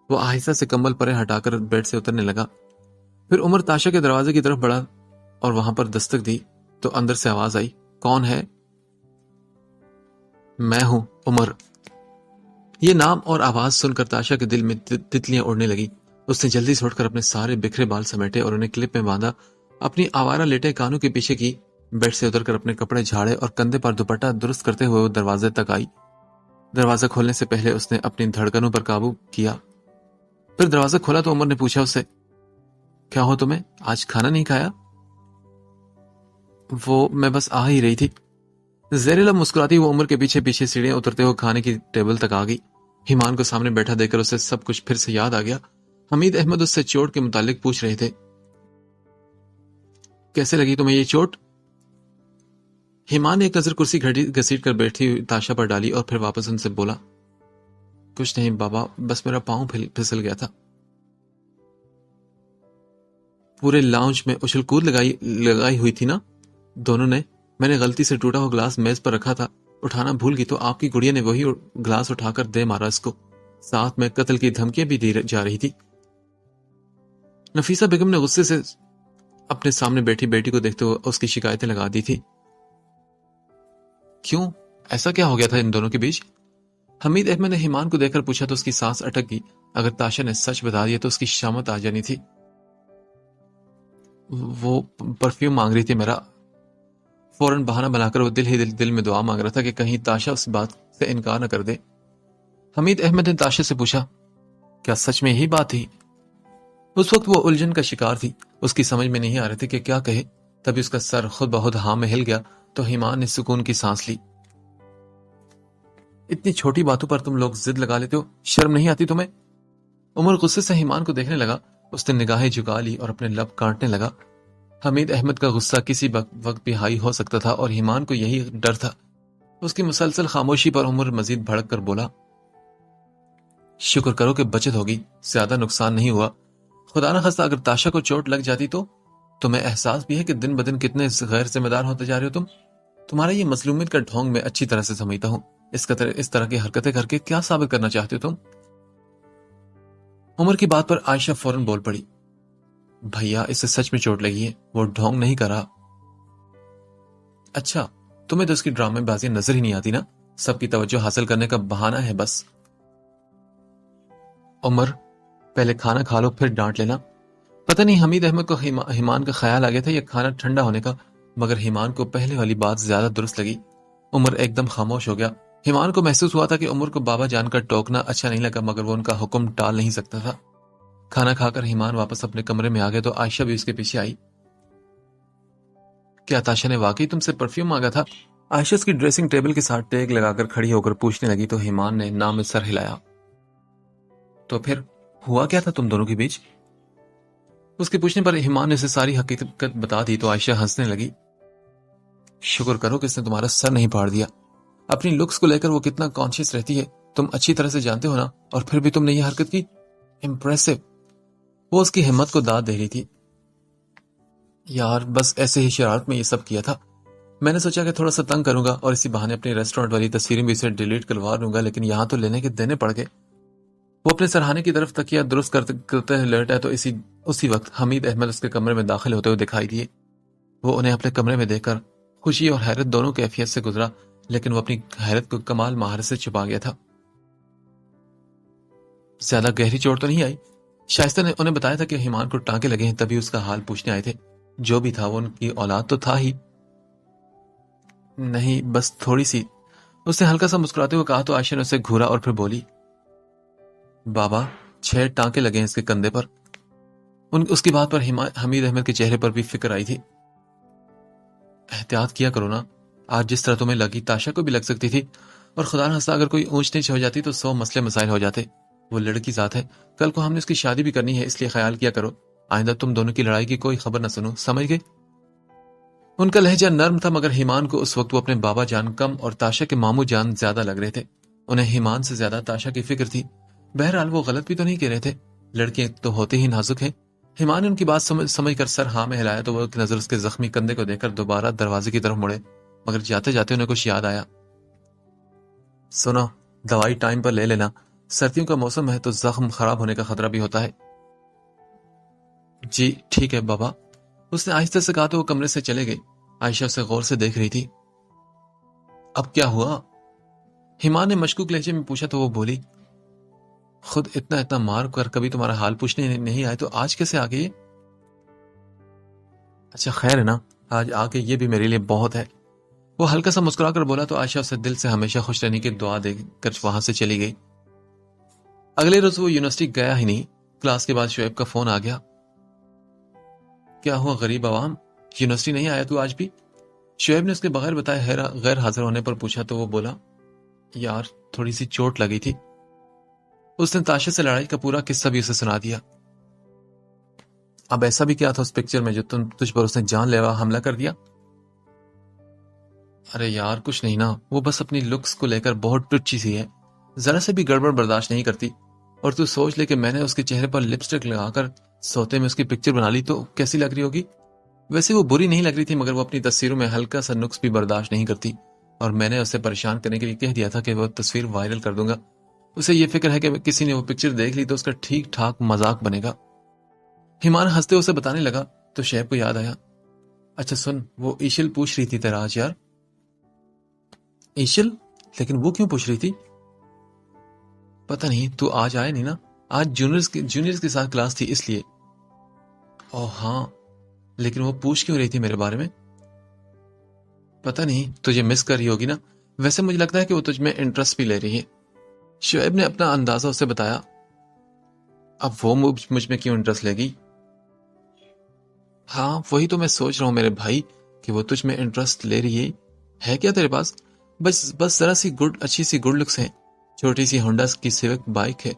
وہ آہستہ سے کمبل پرے ہٹا کر بیڈ سے اترنے لگا۔ پھر عمر تاشا کے دروازے کی طرف بڑھا اور وہاں پر دستک دی تو اندر سے آواز آئی، کون ہے؟ میں ہوں، عمر۔ یہ نام اور آواز سن کر تاشا کے دل میں تتلیاں اڑنے لگی۔ اس نے جلدی سے اٹھ کر اپنے سارے بکھرے بال سمیٹے اور انہیں کلپ میں باندھا، اپنی آوارہ لیٹے کانوں کے پیچھے کی، بیڈ سے اتر کر اپنے کپڑے جھاڑے اور کندھے پر دوپٹہ درست کرتے ہوئے وہ دروازے تک آئی۔ دروازہ کھولنے سے پہلے اس نے اپنی دھڑکنوں پر قابو کیا۔ پھر دروازہ کھولا تو عمر نے پوچھا اس سے، کیا ہو تمہیں؟ آج کھانا نہیں کھایا؟ وہ میں بس آ ہی رہی تھی۔ زیر لب مسکراتی وہ عمر کے پیچھے پیچھے سیڑھیاں اترتے ہوئے کھانے کی ٹیبل تک آ گئی۔ ایمان کو سامنے بیٹھا دیکھ کر اسے سب کچھ پھر سے یاد آ گیا۔ حمید احمد اس سے چوٹ کے متعلق پوچھ رہے تھے۔ کیسے لگی تمہیں یہ چوٹ؟ ایمان نے ایک نظر کرسی گھسیٹ کر بیٹھی ہوئی تاشا پر ڈالی اور پھر واپس ان سے بولا، کچھ نہیں بابا، بس میرا پاؤں پھسل گیا تھا۔ پورے لاؤنج میں اچھل کود لگائی ہوئی تھی نا دونوں نے؟ میں نے غلطی سے ٹوٹا ہوا گلاس میز پر رکھا تھا، اٹھانا بھول گئی تو آپ کی گڑیا نے وہی گلاس اٹھا کر دے مارا اس کو، ساتھ میں قتل کی دھمکیاں بھی دی جا رہی تھی۔ نفیسہ بیگم نے غصے سے اپنے سامنے بیٹھی بیٹی کو دیکھتے ہوئے اس کی شکایتیں لگا دی تھی۔ کیوں؟ ایسا کیا ہو گیا تھا ان دونوں کے بیچ؟ حمید احمد نے ایمان کو دیکھ کر پوچھا تو اس کی سانس اٹک گئی۔ اگر تاشا نے سچ بتا دیا تو اس کی شامت آ جانی تھی۔ وہ پرفیوم مانگ رہی تھی میرا۔ فوراً بہانہ بنا کر وہ دل میں دعا مانگ رہا تھا کہ کہیں تاشا اس بات سے انکار نہ کر دے۔ حمید احمد نے تاشا سے پوچھا، کیا سچ میں یہی بات تھی؟ اس وقت وہ الجھن کا شکار تھی، اس کی سمجھ میں نہیں آ رہی تھی کہ کیا کہے۔ تبھی اس کا سر خود بخود ہاں میں ہل گیا تو ایمان نے سکون کی سانس لی۔ اتنی چھوٹی باتوں پر تم لوگ ضد لگا لیتے ہو، شرم نہیں آتی تمہیں؟ عمر غصے سے ایمان کو دیکھنے لگا۔ اس نے نگاہیں جھکا لی اور اپنے لب کاٹنے لگا۔ حمید احمد کا غصہ کسی وقت بھی ہائی ہو سکتا تھا اور ایمان کو یہی ڈر تھا۔ اس کی مسلسل خاموشی پر عمر مزید بھڑک کر بولا، شکر کرو کہ بچت ہوگی، زیادہ نقصان نہیں ہوا۔ خدا نہ خواستہ اگر تاشا کو چوٹ لگ جاتی تو؟ تمہیں احساس بھی ہے کہ دن بدن کتنے غیر ذمہ دار ہوتے جا رہے ہو تم؟ تمہارا یہ مظلومیت کا ڈھونگ میں اچھی طرح سے سمجھتا ہوں۔ اس طرح کی حرکتیں کر کے کیا ثابت کرنا چاہتے ہو تم؟ عمر کی بات پر عائشہ فوراً بول پڑی، بھیا اسے سچ میں چوٹ لگی ہے، وہ ڈھونگ نہیں کر رہا۔ اچھا، تمہیں تو اس کی ڈرامے بازی نظر ہی نہیں آتی نا، سب کی توجہ حاصل کرنے کا بہانہ ہے بس۔ عمر پہلے کھانا کھا لو پھر ڈانٹ لینا۔ پتہ نہیں حمید احمد کو ایمان کا خیال آ گیا تھا یا کھانا ٹھنڈا ہونے کا، مگر ایمان کو پہلے والی بات زیادہ درست لگی۔ عمر ایک دم خاموش ہو گیا۔ ایمان کو محسوس ہوا تھا کہ عمر کو بابا جان کا ٹوکنا اچھا نہیں لگا، مگر وہ ان کا حکم ٹال نہیں سکتا تھا۔ کھانا کھا کر ایمان واپس اپنے کمرے میں آ گئے تو عائشہ بھی اس کے پیچھے آئی۔ کیا تاشا نے واقعی تم سے پرفیوم مانگا تھا؟ عائشہ اس کی ڈریسنگ ٹیبل کے ساتھ ٹیگ لگا کر کھڑی ہو کر پوچھنے لگی تو ایمان نے نام میں سر ہلایا۔ تو پھر ہوا کیا تھا تم دونوں کے بیچ؟ اس کے پوچھنے پر ایمان نے اسے ساری حقیقت بتا دی تو عائشہ ہنسنے لگی۔ شکر کرو کہ اس نے تمہارا سر نہیں پھاڑ دیا۔ اپنی لکس کو لے کر وہ کتنا کانشیس رہتی ہے تم اچھی طرح سے جانتے ہو نا، اور پھر بھی تم نے یہ حرکت کی، امپریسو۔ وہ اس کی ہمت کو داد دے رہی تھی۔ یار بس ایسے ہی شرارت میں یہ سب کیا تھا، میں نے سوچا کہ تھوڑا سا تنگ کروں گا اور اسی بہانے اپنی ریسٹورنٹ والی تصویریں بھی اسے ڈیلیٹ کروا لوں گا، لیکن یہاں تو لینے کے دینے پڑ گئے۔ وہ اپنے سرہانے کی طرف تکیہ درست کرتے ہوئے لیٹا تو اسی وقت حمید احمد اس کے کمرے میں داخل ہوتے ہوئے دکھائی دیے۔ وہ انہیں اپنے کمرے میں دیکھ کر خوشی اور حیرت دونوں کیفیت سے گزرا، لیکن وہ اپنی حیرت کو کمال مہارت سے چھپا گیا تھا۔ زیادہ گہری چوٹ تو نہیں آئی؟ شائستہ نے انہیں بتایا تھا کہ ایمان کو ٹانکے لگے ہیں، تبھی اس کا حال پوچھنے آئے تھے۔ جو بھی تھا وہ ان کی اولاد تو تھا ہی۔ نہیں بس تھوڑی سی، اس نے ہلکا سا مسکراتے ہوئے کہا تو عائشہ نے اسے گھورا اور پھر بولی، بابا 6 ٹانکے لگے ہیں اس کے کندھے پر۔ اس کی بات پر حمید احمد کے چہرے پر بھی فکر آئی تھی۔ احتیاط کیا کرو نا، آج جس طرح تمہیں لگی تاشا کو بھی لگ سکتی تھی، اور خدا نہ خواستہ اگر کوئی اونچ نیچ ہو جاتی تو 100 مسئلے مسائل ہو جاتے۔ وہ لڑکی ذات ہے، کل کو ہم نے اس کی شادی بھی کرنی ہے، اس لیے خیال کیا کرو آئندہ تم دونوں کی لڑائی کی کوئی خبر نہ سنو، سمجھ گئے؟ ان کا لہجہ نرم تھا، مگر ایمان کو اس وقت وہ اپنے بابا جان کم اور تاشا کے ماموں جان زیادہ لگ رہے تھے۔ انہیں ایمان سے زیادہ تاشا کی فکر تھی۔ بہرحال وہ غلط بھی تو نہیں کہہ رہے تھے، لڑکیاں تو ہوتے ہی نازک ہیں۔ ایمان نے ان کی بات سمجھ کر سر ہاں میں ہلایا تو وہ ایک نظر اس کے زخمی کندھے کو دیکھ کر دوبارہ دروازے کی طرف مڑے، مگر جاتے جاتے انہیں کچھ یاد آیا۔ سنو، دوائی ٹائم پر لے لینا، سردیوں کا موسم ہے تو زخم خراب ہونے کا خطرہ بھی ہوتا ہے۔ جی ٹھیک ہے بابا، اس نے آہستہ سے کہا تو وہ کمرے سے چلے گئے۔ عائشہ اسے غور سے دیکھ رہی تھی۔ اب کیا ہوا؟ ایمان نے مشکوک لہجے میں پوچھا تو وہ بولی، خود اتنا مار کر کبھی تمہارا حال پوچھنے نہیں آئے تو آج کیسے آ گئے؟ اچھا خیر ہے نا، آج آ کے یہ بھی میرے لیے بہت ہے۔ وہ ہلکا سا مسکرا کر بولا تو عائشہ اسے دل سے ہمیشہ خوش رہنے کی دعا دے کر وہاں سے چلی گئی۔ اگلے روز وہ یونیورسٹی گیا ہی نہیں۔ کلاس کے بعد شعیب کا فون آ گیا۔ کیا ہوا غریب عوام، یونیورسٹی نہیں آیا تو آج بھی؟ شعیب نے اس کے بغیر بتائے غیر حاضر ہونے پر پوچھا تو وہ بولا، یار تھوڑی سی چوٹ لگی تھی۔ اس نے تاشا سے لڑائی کا پورا قصہ بھی اسے سنا دیا۔ اب ایسا بھی کیا تھا اس پکچر میں جو تجھ پر اس نے جان لیوا حملہ کر دیا؟ ارے یار کچھ نہیں نا، وہ بس اپنی لکس کو لے کر بہت ٹچی سی ہے، ذرا سے بھی گڑبڑ برداشت نہیں کرتی۔ اور تو سوچ لے کہ میں نے اس کے چہرے پر لپسٹک لگا کر سوتے میں اس کی پکچر بنا لی تو کیسی لگ رہی ہوگی؟ ویسے وہ بری نہیں لگ رہی تھی، مگر وہ اپنی تصویروں میں ہلکا سا نقص بھی برداشت نہیں کرتی، اور میں نے اسے پریشان کرنے کے لیے کہہ دیا تھا کہ وہ تصویر وائرل کر دوں گا۔ اسے یہ فکر ہے کہ کسی نے وہ پکچر دیکھ لی تو اس کا ٹھیک ٹھاک مذاق بنے گا۔ ایمان ہنستے اسے بتانے لگا تو شعیب کو یاد آیا، اچھا سن، وہ ایشل پوچھ رہی تھی تیرا آج یار۔ ایشل؟ لیکن وہ کیوں پوچھ رہی تھی؟ پتہ نہیں، تو آج آیا نہیں نا، آج جونیئرز کے ساتھ کلاس تھی اس لیے۔ اوہ ہاں، لیکن وہ پوچھ کیوں رہی تھی میرے بارے میں؟ پتہ نہیں، تجھے مس کر رہی ہوگی نا، ویسے مجھے لگتا ہے کہ وہ تجھ میں انٹرسٹ بھی لے رہی ہے۔ شعیب نے اپنا اندازہ اسے بتایا۔ اب وہ مجھ میں کیوں انٹرسٹ لے گی؟ ہاں وہی تو میں سوچ رہا ہوں میرے بھائی، کہ وہ تجھ میں انٹرسٹ لے رہی ہے کیا تیرے پاس؟ بس ذرا سی اچھی سی گڈ لکس ہے، چھوٹی سی ہونڈا کی سیوک بائک ہے،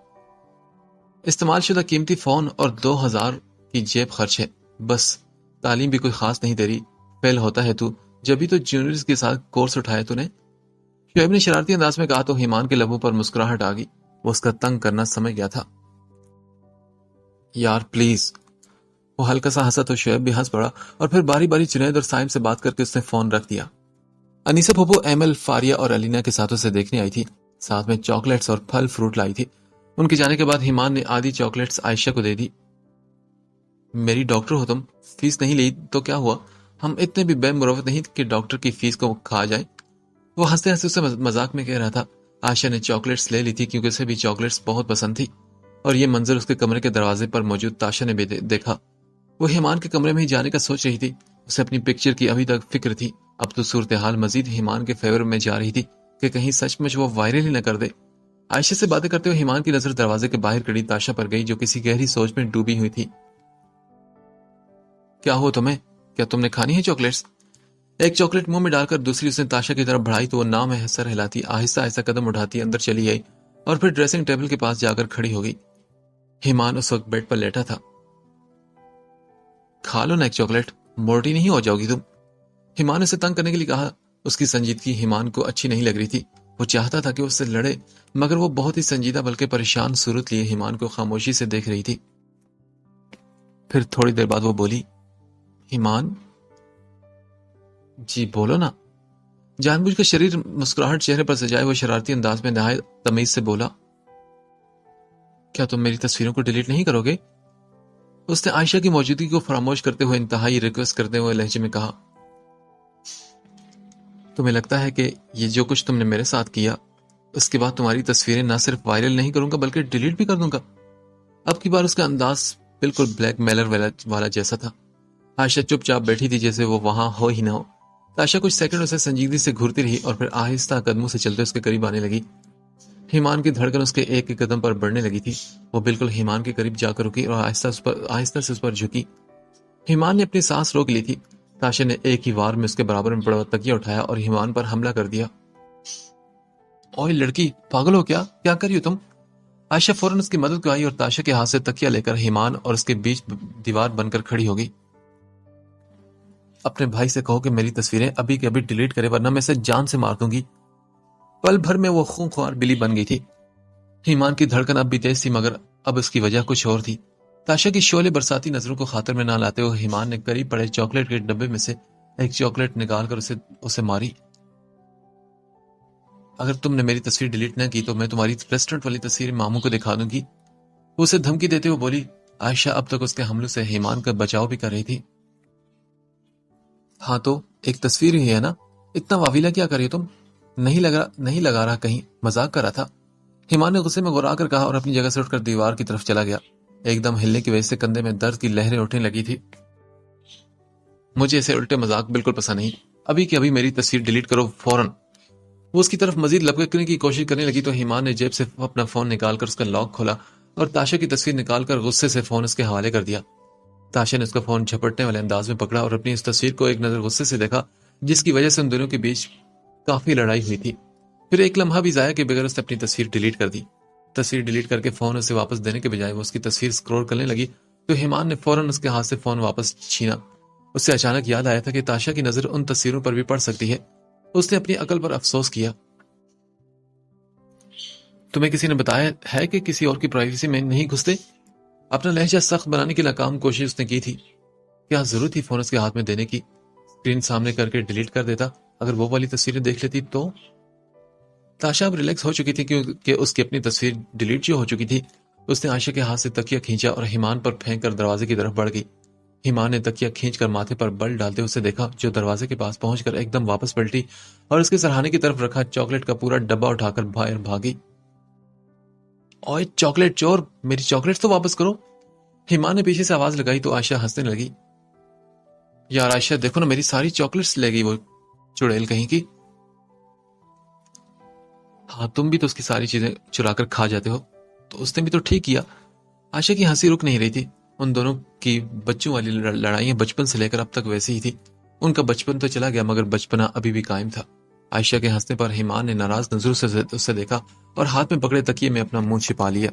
استعمال شدہ قیمتی فون اور 2000 کی جیب خرچ ہے، بس تعلیم بھی کوئی خاص نہیں تیری، فیل ہوتا ہے تو، جبھی تو جونیئرز کے ساتھ کورس اٹھایا تو نے۔ شعیب نے شرارتی انداز میں کہا تو ایمان کے لبوں پر مسکراہٹ آ گئی، وہ اس کا تنگ کرنا سمجھ گیا تھا۔ یار پلیز۔ وہ ہلکا سا ہنسا تو شعیب بھی ہنس پڑا، اور پھر باری باری جنید اور سائم سے بات کر کے اس نے فون رکھ دیا۔ انیسہ پھوپھو ایمل، فاریہ اور علینا کے ساتھ اسے دیکھنے آئی تھی، ساتھ میں چاکلیٹس اور پھل فروٹ لائی تھی۔ ان کے جانے کے بعد ایمان نے آدھی چاکلیٹس عائشہ کو دے دی۔ میری ڈاکٹر ہو تم، فیس نہیں لی تو کیا ہوا؟ ہم اتنے بھی بے مروت نہیں کہ ڈاکٹر کی فیس کو کھا جائیں۔ وہ ہنستے ہنستے اسے مذاق میں کہہ رہا تھا۔ عائشہ نے چاکلیٹس لے لی تھی کیونکہ اسے بھی چاکلیٹس بہت پسند تھی، اور یہ منظر اس کے کمرے کے دروازے پر موجود تاشا نے بھی دیکھا۔ وہ ایمان کے کمرے میں ہی جانے کا سوچ رہی تھی، اسے اپنی پکچر کی ابھی تک فکر تھی، اب تو صورتحال مزید ایمان کے فیور میں جا رہی تھی کہ کہیں سچ مچ وہ وائرل ہی نہ کر دے۔ عائشہ سے باتیں کرتے ہوئے ایمان کی نظر دروازے کے باہر کڑی تاشا پر گئی جو کسی گہری سوچ میں ڈوبی ہوئی تھی۔ کیا ہو تمہیں؟ کیا تم نے کھانی ہے چاکلیٹس؟ ایک چاکلیٹ منہ میں ڈال کر دوسری اس نے تاشا کی طرف بڑھائی تو وہ نام ہے سر ہلاتی آہستہ آہستہ قدم اٹھاتی اندر چلی گئی اور پھر ڈریسنگ ٹیبل کے پاس جا کر کھڑی ہو گئی۔ ایمان اس وقت بیڈ پر لیٹا تھا۔ کھا لو نا ایک چاکلیٹ، موٹی نہیں ہو جاؤ گی تم، ایمان نے اسے تنگ کرنے کے لیے کہا۔ اس کی سنجیدگی ایمان کو اچھی نہیں لگ رہی تھی۔ وہ چاہتا تھا کہ اس سے لڑے، مگر وہ بہت ہی سنجیدہ بلکہ پریشان صورت لیے ایمان کو خاموشی سے دیکھ رہی تھی۔ پھر تھوڑی دیر بعد وہ بولی، ایمان جی بولو نا۔ جان بوجھ کر شریر مسکراہٹ چہرے پر سجائے وہ شرارتی انداز میں نہایت تمیز سے بولا، کیا تم میری تصویروں کو ڈیلیٹ نہیں کرو گے؟ اس نے عائشہ کی موجودگی کو فراموش کرتے ہوئے انتہائی ریکویسٹ کرتے ہوئے لہجے میں کہا، تمہیں لگتا ہے کہ یہ جو کچھ تم نے میرے ساتھ کیا اس کے بعد تمہاری تصویریں نہ صرف وائرل نہیں کروں گا بلکہ ڈیلیٹ بھی کر دوں گا؟ اب کی بار اس کا انداز بالکل بلیک میلر والا جیسا تھا۔ عائشہ چپ چاپ بیٹھی تھی جیسے وہ وہاں ہو ہی نہ ہو۔ تاشا کچھ سیکنڈ اسے سنجیدگی سے گھورتی رہی اور پھر آہستہ قدموں سے چلتے اس کے قریب آنے لگی۔ ایمان کی دھڑکن اس کے ایک ایک قدم پر بڑھنے لگی تھی۔ وہ بالکل ایمان کے قریب جا کر رکی اور آہستہ سے اس پر جھکی۔ ایمان نے اپنی سانس روک لی تھی۔ تاشا نے ایک ہی وار میں اس کے برابر میں پڑا ہوا تکیہ اٹھایا اور ایمان پر حملہ کر دیا۔ اوئے لڑکی، پاگل ہو کیا کر رہی ہو تم؟ عائشہ فوراً اس کی مدد کو آئی اور تاشا کے ہاتھ سے تکیہ لے کر ایمان اور اس کے بیچ دیوار بن کر کھڑی ہو گئی۔ اپنے بھائی سے کہو کہ میری تصویریں ابھی کے ابھی ڈیلیٹ کرے ورنہ میں اسے جان سے مار دوں گی۔ پل بھر میں وہ خونخوار بلی بن گئی تھی۔ ایمان کی دھڑکن اب بھی تیز تھی مگر اب اس کی وجہ کچھ اور تھی۔ تاشا کی شعلے برساتی نظروں کو خاطر میں نہ لاتے ہوئے ایمان نے قریب پڑے چاکلیٹ کے ڈبے میں سے ایک چاکلیٹ نکال کر اسے ماری۔ اگر تم نے میری تصویر ڈیلیٹ نہ کی تو میں تمہاری ریسٹورنٹ والی تصویر ماموں کو دکھا دوں گی، وہ اسے دھمکی دیتے ہوئے بولی۔ عائشہ اب تک اس کے حملوں سے ایمان کا بچاؤ بھی کر رہی تھی۔ ہاں تو ایک تصویر ہی ہے نا، اتنا واویلا کیا کر رہی ہو تم؟ نہیں لگا رہا کہیں مذاق کر رہا تھا، ایمان نے غصے میں غرا کر کہا اور اپنی جگہ سے اٹھ کر دیوار کی طرف چلا گیا۔ ایک دم ہلنے کی وجہ سے کندھے میں درد کی لہریں اٹھنے لگی تھی۔ مجھے ایسے الٹے مذاق بالکل پسند نہیں، ابھی کی ابھی میری تصویر ڈیلیٹ کرو فوراً۔ وہ اس کی طرف مزید لپکنے کی کوشش کرنے لگی تو ایمان نے جیب سے اپنا فون نکال کر اس کا لاک کھولا اور تاشا کی تصویر نکال کر غصے سے فون اس کے حوالے کر دیا۔ تاشا نے اس کا فون جھپٹنے والے انداز میں پکڑا اور اپنی اس تصویر کو ایک نظر غصے سے دیکھا جس کی وجہ سے ان دونوں کے بیچ کافی لڑائی ہوئی تھی۔ پھر ایک لمحہ بھی ضائع کے بغیر اس نے اپنی تصویر ڈیلیٹ کر دی۔ تصویر ڈیلیٹ کر کے فون اسے واپس دینے کے بجائے وہ اس کی تصویر سکرول کرنے لگی تو ایمان نے فوراً اس کے ہاتھ سے فون واپس چھینا۔ اس سے اچانک یاد آیا تھا کہ تاشا کی نظر ان تصویروں پر بھی پڑ سکتی ہے۔ اس نے اپنی عقل پر افسوس کیا۔ تمہیں کسی نے بتایا ہے کہ کسی اور کی پرائیویسی میں نہیں گھستے؟ اپنا لہجہ سخت بنانے کی ناکام کوشش اس نے کی تھی۔ کیا ضرورت تھی فون اس کے ہاتھ میں دینے کی؟ اسکرین سامنے کر کے ڈیلیٹ کر دیتا، اگر وہ والی تصویریں دیکھ لیتی تو؟ تاشا اب ریلیکس ہو چکی تھی کیونکہ اس کی اپنی تصویر ڈیلیٹ جو ہو چکی تھی۔ اس نے عائشہ کے ہاتھ سے تکیہ کھینچا اور ایمان پر پھینک کر دروازے کی طرف بڑھ گئی۔ ایمان نے تکیہ کھینچ کر ماتھے پر بل ڈالتے اسے دیکھا جو دروازے کے پاس پہنچ کر ایک دم واپس پلٹی اور اس کے سرہانے کی طرف رکھا چاکلیٹ کا پورا ڈبہ اٹھا کر باہر بھاگی۔ اوئے چاکلیٹ چور، میری چاکلیٹ تو واپس کرو۔ ایمان نے پیچھے سے آواز لگائی تو عائشہ ہنسنے لگی۔ یار عائشہ دیکھو نا، میری ساری چاکلیٹس لے گئی وہ چڑیل کہیں کی۔ ہاں تم بھی تو اس کی ساری چیزیں چرا کر کھا جاتے ہو، تو اس نے بھی تو ٹھیک کیا۔ عائشہ کی ہنسی رک نہیں رہی تھی۔ ان دونوں کی بچوں والی لڑائیاں بچپن سے لے کر اب تک ویسی ہی تھی۔ ان کا بچپن تو چلا گیا مگر بچپنا ابھی بھی قائم تھا۔ عائشہ کے ہنسنے پر ایمان نے ناراض نظروں سے اسے دیکھا اور ہاتھ میں پکڑے تکیے میں اپنا منہ چھپا لیا۔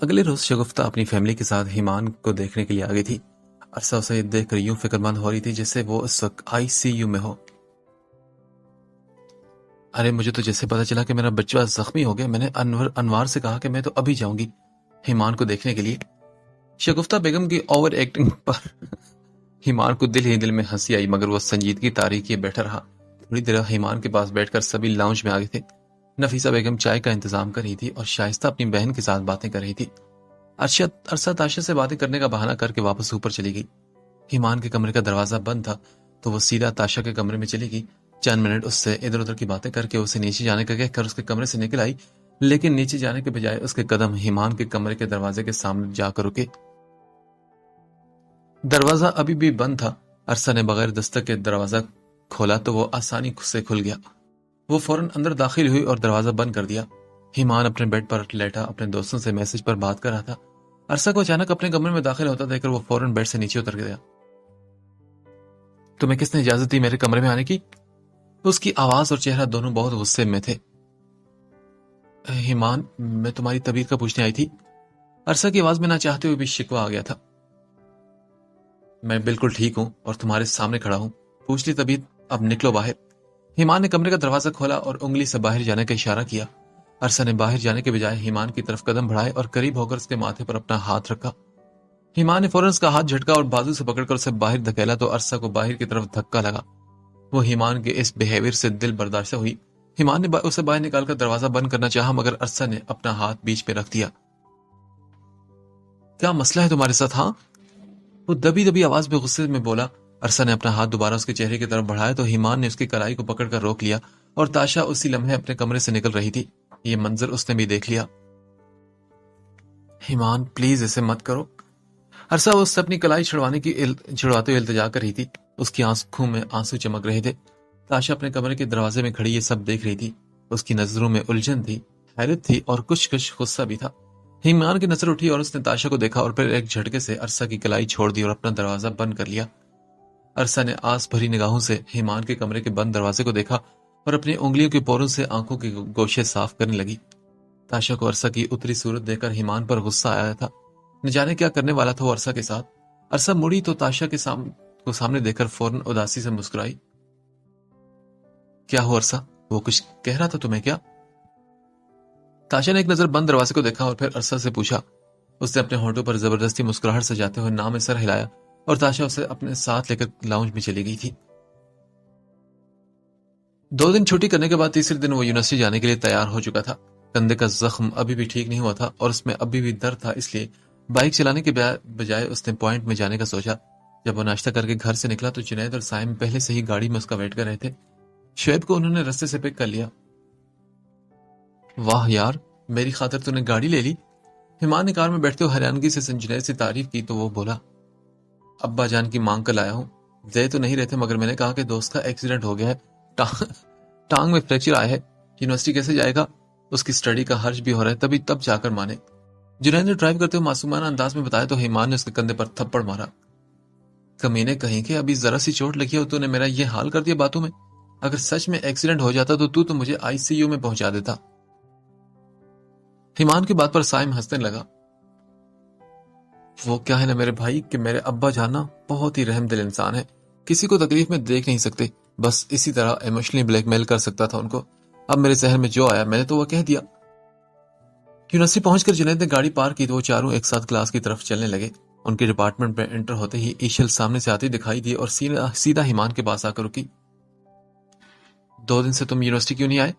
اگلے روز شگفتہ اپنی فیملی کے ساتھ ایمان کو دیکھنے کے لیے آ گئی تھی۔ عرصہ اسے دیکھ کر یوں فکر مند ہو رہی تھی جیسے وہ اس وقت ICU میں ہو۔ ارے مجھے تو جیسے پتا چلا کہ میرا بچہ زخمی ہو گیا، میں نے انوار سے کہا کہ میں تو ابھی جاؤں گی ایمان کو دیکھنے کے لیے۔ شگفتہ بیگم کی اوور ایکٹنگ پر ایمان کو دل ہی دل میں ہنسی آئی مگر وہ سنجیدگی تاریخ کیے بیٹھا رہا۔ تھوڑی دیر ایمان کے پاس بیٹھ کر سبھی لاؤنج میں آ گئے تھے۔ نفیسہ بیگم چائے کا انتظام کر رہی تھی اور شائستہ اپنی بہن کے ساتھ باتیں کر رہی تھی۔ عرصہ تاشا سے باتیں کرنے کا بہانہ کر کے واپس اوپر چلی گئی۔ ایمان کے کمرے کا دروازہ بند تھا تو وہ سیدھا تاشا کے کمرے میں چلی گئی۔ چند منٹ اس سے ادھر ادھر کی باتیں کر کے اسے نیچے جانے کا کہہ کر اس کے کمرے سے نکل آئی، لیکن نیچے جانے کے بجائے اس کے قدم ایمان کے کمرے کے دروازے کے سامنے جا کر رکے۔ دروازہ ابھی بھی بند تھا۔ عرصہ نے بغیر دستک کے دروازہ کھولا تو وہ آسانی سے کھل گیا۔ وہ فوراً اندر داخل ہوئی اور دروازہ بند کر دیا۔ ایمان اپنے بیڈ پر لیٹا اپنے دوستوں سے میسج پر بات کر رہا تھا۔ عرصہ کو اچانک اپنے کمرے میں داخل ہوتا دیکھ کر وہ فوراً بیڈ سے نیچے اتر گیا۔ تمہیں کس نے اجازت دی میرے کمرے میں آنے کی؟ اس کی آواز اور چہرہ دونوں بہت غصے میں تھے۔ ایمان، میں تمہاری طبیعت کا پوچھنے آئی تھی۔ عرصہ کی آواز میں نہ چاہتے ہوئے بھی شکوہ آ گیا تھا۔ میں بالکل ٹھیک ہوں اور تمہارے سامنے کھڑا ہوں، پوچھ لی طبیعت، اب نکلو باہر۔ ایمان نے کمرے کا دروازہ کھولا اور انگلی سے باہر جانے کا اشارہ کیا۔ عرصہ نے باہر جانے کے بجائے ایمان کی طرف قدم بڑھائے اور قریب ہو کر اس کے ماتھے پر اپنا ہاتھ رکھا۔ ایمان نے فوراً اس کا ہاتھ جھٹکا اور بازو سے پکڑ کر اسے باہر دھکیلا تو عرصہ کو باہر کی طرف دھکا لگا۔ وہ ایمان کے اس بیہیویئر سے دل برداشتہ ہوئی۔ ایمان نے اسے باہر نکال کر دروازہ بند کرنا چاہا مگر عرصہ نے اپنا ہاتھ بیچ میں رکھ دیا۔ کیا مسئلہ ہے تمہارے ساتھ؟ ہاں، وہ دبی دبی آواز میں غصے میں بولا۔ عرصہ نے اپنا ہاتھ دوبارہ اس کے چہرے کی طرف بڑھایا تو ایمان نے اس کی کلائی کو پکڑ کر روک لیا اور تاشا اسی لمحے اپنے کمرے سے نکل رہی تھی۔ یہ منظر اس نے بھی دیکھ لیا۔ ایمان پلیز ایسے مت کرو۔ عرصہ اس سے اپنی کلائی چھڑواتے ہوئے التجا کر رہی تھی۔ اس کی آنکھوں میں آنسو چمک رہے تھے۔ تاشا اپنے کمرے کے دروازے میں کھڑی یہ سب دیکھ رہی تھی۔ اس کی نظروں میں الجھن تھی، حیرت تھی اور کچھ غصہ بھی تھا۔ ایمان کی نظر اٹھی اور اس نے تاشا کو دیکھا اور پھر ایک جھٹکے سے عرصہ کی کلائی چھوڑ دی اور اپنا دروازہ بند کر لیا۔ عرصہ نے آس بھری نگاہوں سے ایمان کے کمرے کے بند دروازے کو دیکھا اور اپنی انگلیوں کے پوروں سے آنکھوں کے گوشے صاف کرنے لگی۔ تاشا کو عرصہ کی اتری صورت دیکھ کر ایمان پر غصہ آیا تھا۔ نہ جانے کیا کرنے والا تھا وہ عرصہ کے ساتھ۔ عرصہ مڑی تو تاشا کے سامنے دیکھ کر فوراً اداسی سے مسکرائی۔ کیا ہو عرصہ؟ وہ کچھ کہہ رہا تھا تمہیں کیا؟ تاشا نے ایک نظر بند دروازے کو دیکھا اور پھر عرصہ سے پوچھا۔ اس نے اپنے ہونٹوں پر زبردستی مسکراہٹ سجاتے ہوئے نام میں سر ہلایا اور تاشا اسے اپنے ساتھ لے کر لاؤنج میں چلی گئی تھی۔ 2 دن چھٹی کرنے کے بعد تیسرے دن وہ یونیورسٹی جانے کے لیے تیار ہو چکا تھا۔ کندھے کا زخم ابھی بھی ٹھیک نہیں ہوا تھا اور اس میں ابھی بھی درد تھا، اس لیے بائک چلانے کے بجائے اس نے پوائنٹ میں جانے کا سوچا۔ جب وہ ناشتہ کر کے گھر سے نکلا تو جنید اور سائم پہلے سے ہی گاڑی میں اس کا ویٹ کر رہے تھے۔ شعیب کو انہوں نے رستے سے پک کر لیا۔ واہ یار، میری خاطر تو نے گاڑی لے لی؟ ایمان نے کار میں بیٹھتے ہوئے حیرانگی سے جنید سے تعریف کی تو وہ بولا، ابا جان کی مانگ کر لایا ہوں۔ دے تو نہیں رہتے مگر میں نے کہا کہ دوست کا ایکسیڈنٹ ہو گیا ہے، ٹانگ میں فریکچر آیا ہے، یونیورسٹی کیسے جائے گا، اس کی سٹڈی کا خرچ بھی ہو رہا ہے، تب جا کر مانے۔ جنید نے ڈرائیو کرتے ہوئے معصومانہ انداز میں بتایا تو ایمان نے اس کے کندھے پر تھپڑ مارا۔ کمینے کہیں کہ ابھی ذرا سی چوٹ لگی ہو تو نے میرا یہ حال کر دیا باتوں میں۔ اگر سچ میں ایکسیڈنٹ ہو جاتا تو مجھے ICU میں پہنچا دیتا۔ ایمان کی بات پر سائم ہنسنے لگا۔ وہ کیا ہے نا میرے بھائی کہ میرے ابا جانا بہت ہی رحم دل انسان ہے، کسی کو تکلیف میں دیکھ نہیں سکتے، بس اسی طرح ایموشنلی بلیک میل کر سکتا تھا ان کو۔ اب میرے ذہن میں جو آیا میں نے تو وہ کہہ دیا۔ یونیورسٹی پہنچ کر جنید نے گاڑی پارک کی تو وہ چاروں ایک ساتھ کلاس کی طرف چلنے لگے۔ ان کے ڈپارٹمنٹ میں انٹر ہوتے ہی ایشل سامنے سے آتی دکھائی دی اور سیدھا ایمان کے پاس آ کر رکی۔ 2 دن سے تم یونیورسٹی کیوں نہیں آئے؟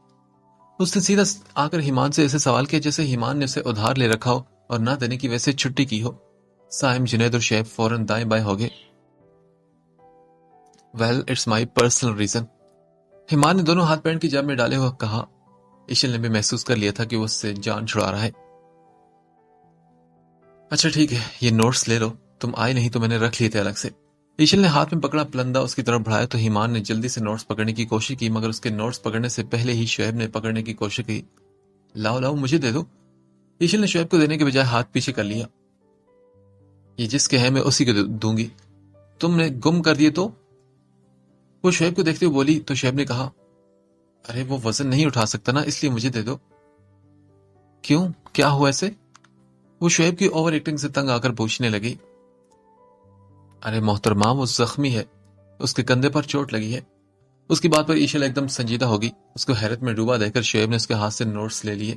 اس نے سیدھا آ کر ایمان سے ایسے سوال کیا جیسے ایمان نے اسے ادھار لے رکھا ہو اور نہ دینے کی وجہ سے چھٹی کی ہو۔ سائم، جنید اور شعیب فوراً دائیں بائیں ہو گئے۔ Well it's my personal reason, Iman نے دونوں ہاتھ پینٹ کی جیب میں ڈالے ہوئے کہا۔ ایشل نے بھی محسوس کر لیا تھا کہ وہ اس سے جان چھڑا رہا ہے۔ اچھا ٹھیک ہے، یہ نوٹس لے لو، تم آئے نہیں تو میں نے رکھ لیے تھے الگ سے۔ ایشل نے ہاتھ میں پکڑا پلندہ اس کی طرف بڑھایا تو ایمان نے جلدی سے نوٹس پکڑنے کی کوشش کی مگر اس کے نوٹس پکڑنے سے پہلے ہی شعیب نے پکڑنے کی کوشش کی۔ لاؤ مجھے دے دو۔ ایشل نے شعیب کو دینے کے بجائے ہاتھ پیچھے کر لیا۔ یہ جس کے ہے میں اسی کو دوں گی، تم نے گم کر دیے تو؟ وہ شعیب کو دیکھتے ہوئے بولی تو شعیب نے کہا، ارے وہ وزن نہیں اٹھا سکتا نا، اس لیے مجھے دے دو۔ کیوں، کیا ہوا ایسے؟ وہ شعیب کی اوور ایکٹنگ سے تنگ آ کر پوچھنے لگی۔ ارے محترمہ، وہ زخمی ہے، اس کے کندھے پر چوٹ لگی ہے۔ اس کی بات پر ایشل ایک دم سنجیدہ ہوگی۔ اس کو حیرت میں ڈوبا دیکھ کر شعیب نے اس کے ہاتھ سے نوٹس لے لیے۔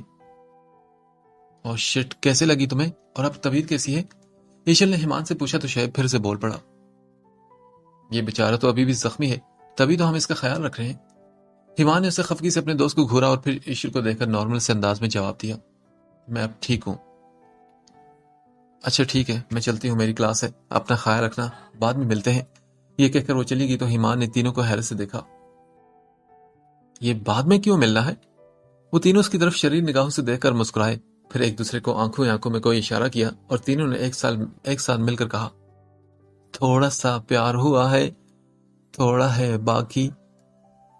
اور شٹ، کیسے لگی تمہیں اور اب طبیعت کیسی ہے؟ ایشل نے ایمان سے پوچھا تو شعیب پھر سے بول پڑا، یہ بیچارہ تو ابھی بھی زخمی ہے، تبھی تو ہم اس کا خیال رکھ رہے ہیں۔ ایمان نے اسے خفگی سے اپنے دوست کو گھورا اور پھر ایشل کو دیکھ کر نارمل سے انداز میں جواب دیا، میں اب ٹھیک ہوں۔ اچھا ٹھیک ہے، میں چلتی ہوں، میری کلاس ہے، اپنا خیال رکھنا، بعد میں ملتے ہیں۔ یہ کہہ کر وہ چلی گئی تو ایمان نے تینوں کو حیرت سے دیکھا۔ یہ بعد میں کیوں ملنا ہے؟ وہ تینوں اس کی طرف شریر نگاہوں سے دیکھ کر مسکرائے، پھر ایک دوسرے کو آنکھوں میں کوئی اشارہ کیا اور تینوں نے ایک ساتھ مل کر کہا، تھوڑا سا پیار ہوا ہے، تھوڑا ہے باقی۔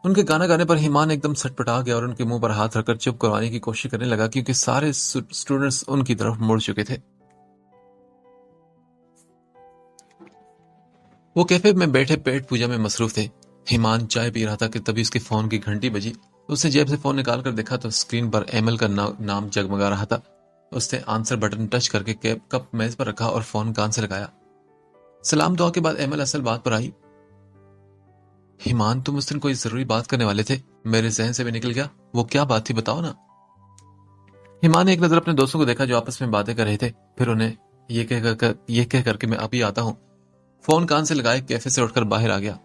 ان کے گانا گانے پر ایمان ایک دم سٹ پٹا گیا اور ان کے منہ پر ہاتھ رکھ کر چپ کروانے کی کوشش کرنے لگا کیونکہ سارے اسٹوڈنٹس ان کی طرف مڑ چکے تھے۔ وہ کیفے میں بیٹھے پیٹ پوجا میں مصروف تھے. ایمان چائے پی رہا تھا کہ تبھی اس کے فون کی گھنٹی بجی. اس نے جیب سے فون نکال کر دیکھا تو اسکرین پر ایمل کا نام جگمگا رہا تھا. اس نے آنسر بٹن ٹچ کر کے کپ میز پر رکھا اور فون کان سے لگایا. سلام دعا کے بعد ایمل اصل بات پر آئی. ایمان تم اس دن کوئی ضروری بات کرنے والے تھے, میرے ذہن سے بھی نکل گیا. وہ کیا بات تھی بتاؤ نا. ایمان نے ایک نظر اپنے دوستوں کو دیکھا جو آپس میں باتیں کر رہے تھے. پھر انہیں یہ کہہ کر کہ میں ابھی آتا ہوں, فون کان سے لگائے کیفے سے اٹھ کر باہر آ گیا.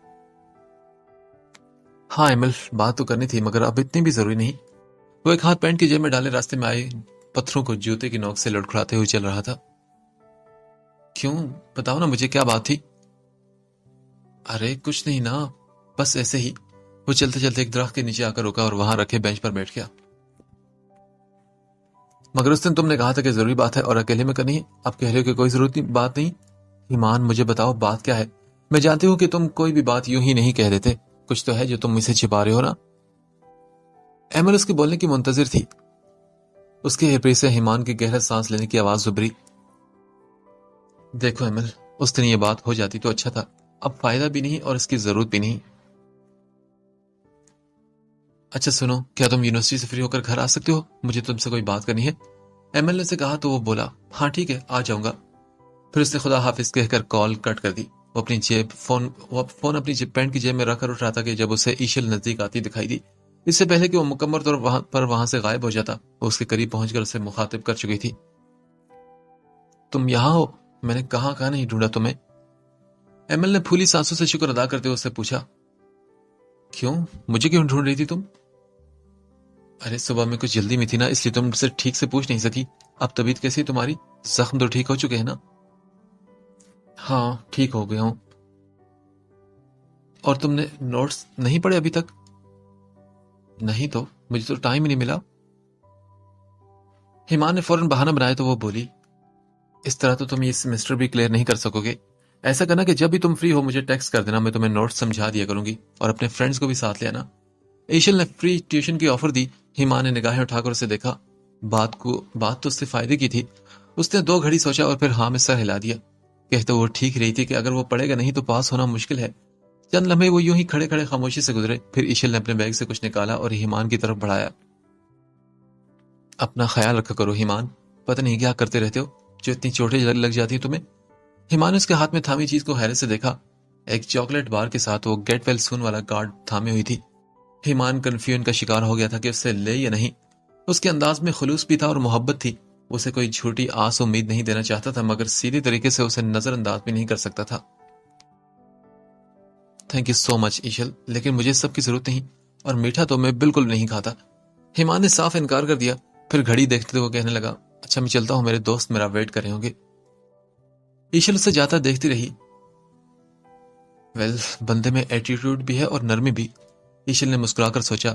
ہاں ایمل, بات تو کرنی تھی مگر اب اتنی بھی ضروری نہیں. وہ ایک ہاتھ پینٹ کی جیب میں ڈالے راستے میں آئے پتھروں کو جوتے کی نوک سے لڑکھڑاتے ہوئے چل رہا تھا. کیوں بتاؤ نا مجھے, کیا بات تھی؟ ارے کچھ نہیں نا, بس ایسے ہی. وہ چلتے چلتے ایک درخت کے نیچے آ کر رکا اور وہاں رکھے بینچ پر بیٹھ گیا. مگر اس دن تم نے کہا تھا کہ ضروری بات ہے اور اکیلے میں کرنی ہے. اب کہہ رہے ہو کہ کوئی ضروری بات نہیں. ایمان مجھے بتاؤ بات کیا ہے. میں جانتی ہوں کہ تم کوئی بھی بات یوں ہی نہیں کہہ دیتے, کچھ تو ہے جو تم اسے چھپا رہے ہو نا. ایمل اس کے بولنے کی منتظر تھی. اس کے ہرپری سے ایمان کی گہرا سانس لینے کی آواز ابھری. دیکھو ایمل, اس دن یہ بات ہو جاتی تو اچھا تھا. اب فائدہ بھی نہیں اور اس کی ضرورت بھی نہیں. اچھا سنو, کیا تم یونیورسٹی سے فری ہو کر گھر آ سکتے ہو؟ مجھے تم سے کوئی بات کرنی ہے. ایمل نے سے کہا تو وہ بولا ہاں ٹھیک ہے آ جاؤں گا. پھر اس نے خدا حافظ کہہ کر کال کٹ کر دی. وہ اپنی فون اپنی پینٹ کی جیب میں رکھ کر اٹھ رہا تھا کہ جب اسے ایشل نزدیک آتی دکھائی دی. اس سے پہلے کہ وہ مکمل طور پر وہاں سے غائب ہو جاتا, وہ اس کے قریب پہنچ کر اسے مخاطب کر چکی تھی. تم یہاں ہو؟ میں نے کہاں نہیں ڈھونڈا تمہیں. ایمل نے پھولی سانسوں سے شکر ادا کرتے ہوئے اس سے پوچھا. کیوں, مجھے کیوں ڈھونڈ رہی تھی تم؟ ارے صبح میں کچھ جلدی میں تھی نا, اس لیے تم سے ٹھیک سے پوچھ نہیں سکی. اب طبیعت کیسی ہے تمہاری؟ زخم تو ٹھیک ہو چکے ہیں نا؟ ہاں ٹھیک ہو گیا ہوں. اور تم نے نوٹس نہیں پڑھے ابھی تک؟ نہیں تو مجھے تو ٹائم ہی نہیں ملا. ایمان نے فوراً بہانہ بنایا تو وہ بولی اس طرح تو تم یہ سیمسٹر بھی کلیئر نہیں کر سکو گے. ایسا کرنا کہ جب بھی تم فری ہو مجھے ٹیکسٹ کر دینا, میں تمہیں نوٹس سمجھا دیا کروں گی اور اپنے فرینڈز کو بھی ساتھ لے آنا. ایشل نے فری ٹیوشن کی آفر دی. ایمان نے نگاہیں اٹھا کر اسے دیکھا. بات تو اس سے فائدے کی تھی. اس نے 2 گھڑی سوچا اور پھر ہاں میں سر ہلا دیا. کہتے وہ ٹھیک رہی تھی کہ اگر وہ پڑھے گا نہیں تو پاس ہونا مشکل ہے. چند لمحے وہ یوں ہی کھڑے کھڑے خاموشی سے گزرے. پھر ایشل نے اپنے بیگ سے کچھ نکالا اور ایمان کی طرف بڑھایا. اپنا خیال رکھا کرو ایمان, پتہ نہیں کیا کرتے رہتے ہو جو اتنی چوٹیں لگ جاتی ہیں تمہیں. ایمان نے اس کے ہاتھ میں تھامی چیز کو حیرت سے دیکھا. ایک چاکلیٹ بار کے ساتھ وہ گیٹ ویل سون والا کارڈ تھامے ہوئی تھی. ایمان کنفیوژن کا شکار ہو گیا تھا کہ اس سے لے یا نہیں. اس کے انداز میں خلوص بھی تھا اور محبت تھی. اسے کوئی جھوٹی آس امید نہیں دینا چاہتا تھا مگر سیدھی طریقے سے اسے نظر انداز بھی نہیں کر سکتا تھا. تھینک یو سو مچ ایشل, لیکن مجھے سب کی ضرورت نہیں, اور میٹھا تو میں بالکل نہیں کھاتا. ایمان نے صاف انکار کر دیا. پھر گھڑی دیکھتے ہوئے کہنے لگا اچھا میں چلتا ہوں, میرے دوست میرا ویٹ کر رہے ہوں گے. ایشل اسے جاتا دیکھتی رہی. ویل بندے میں ایٹیٹیوڈ بھی ہے اور نرمی بھی. ایشل نے مسکرا کر سوچا.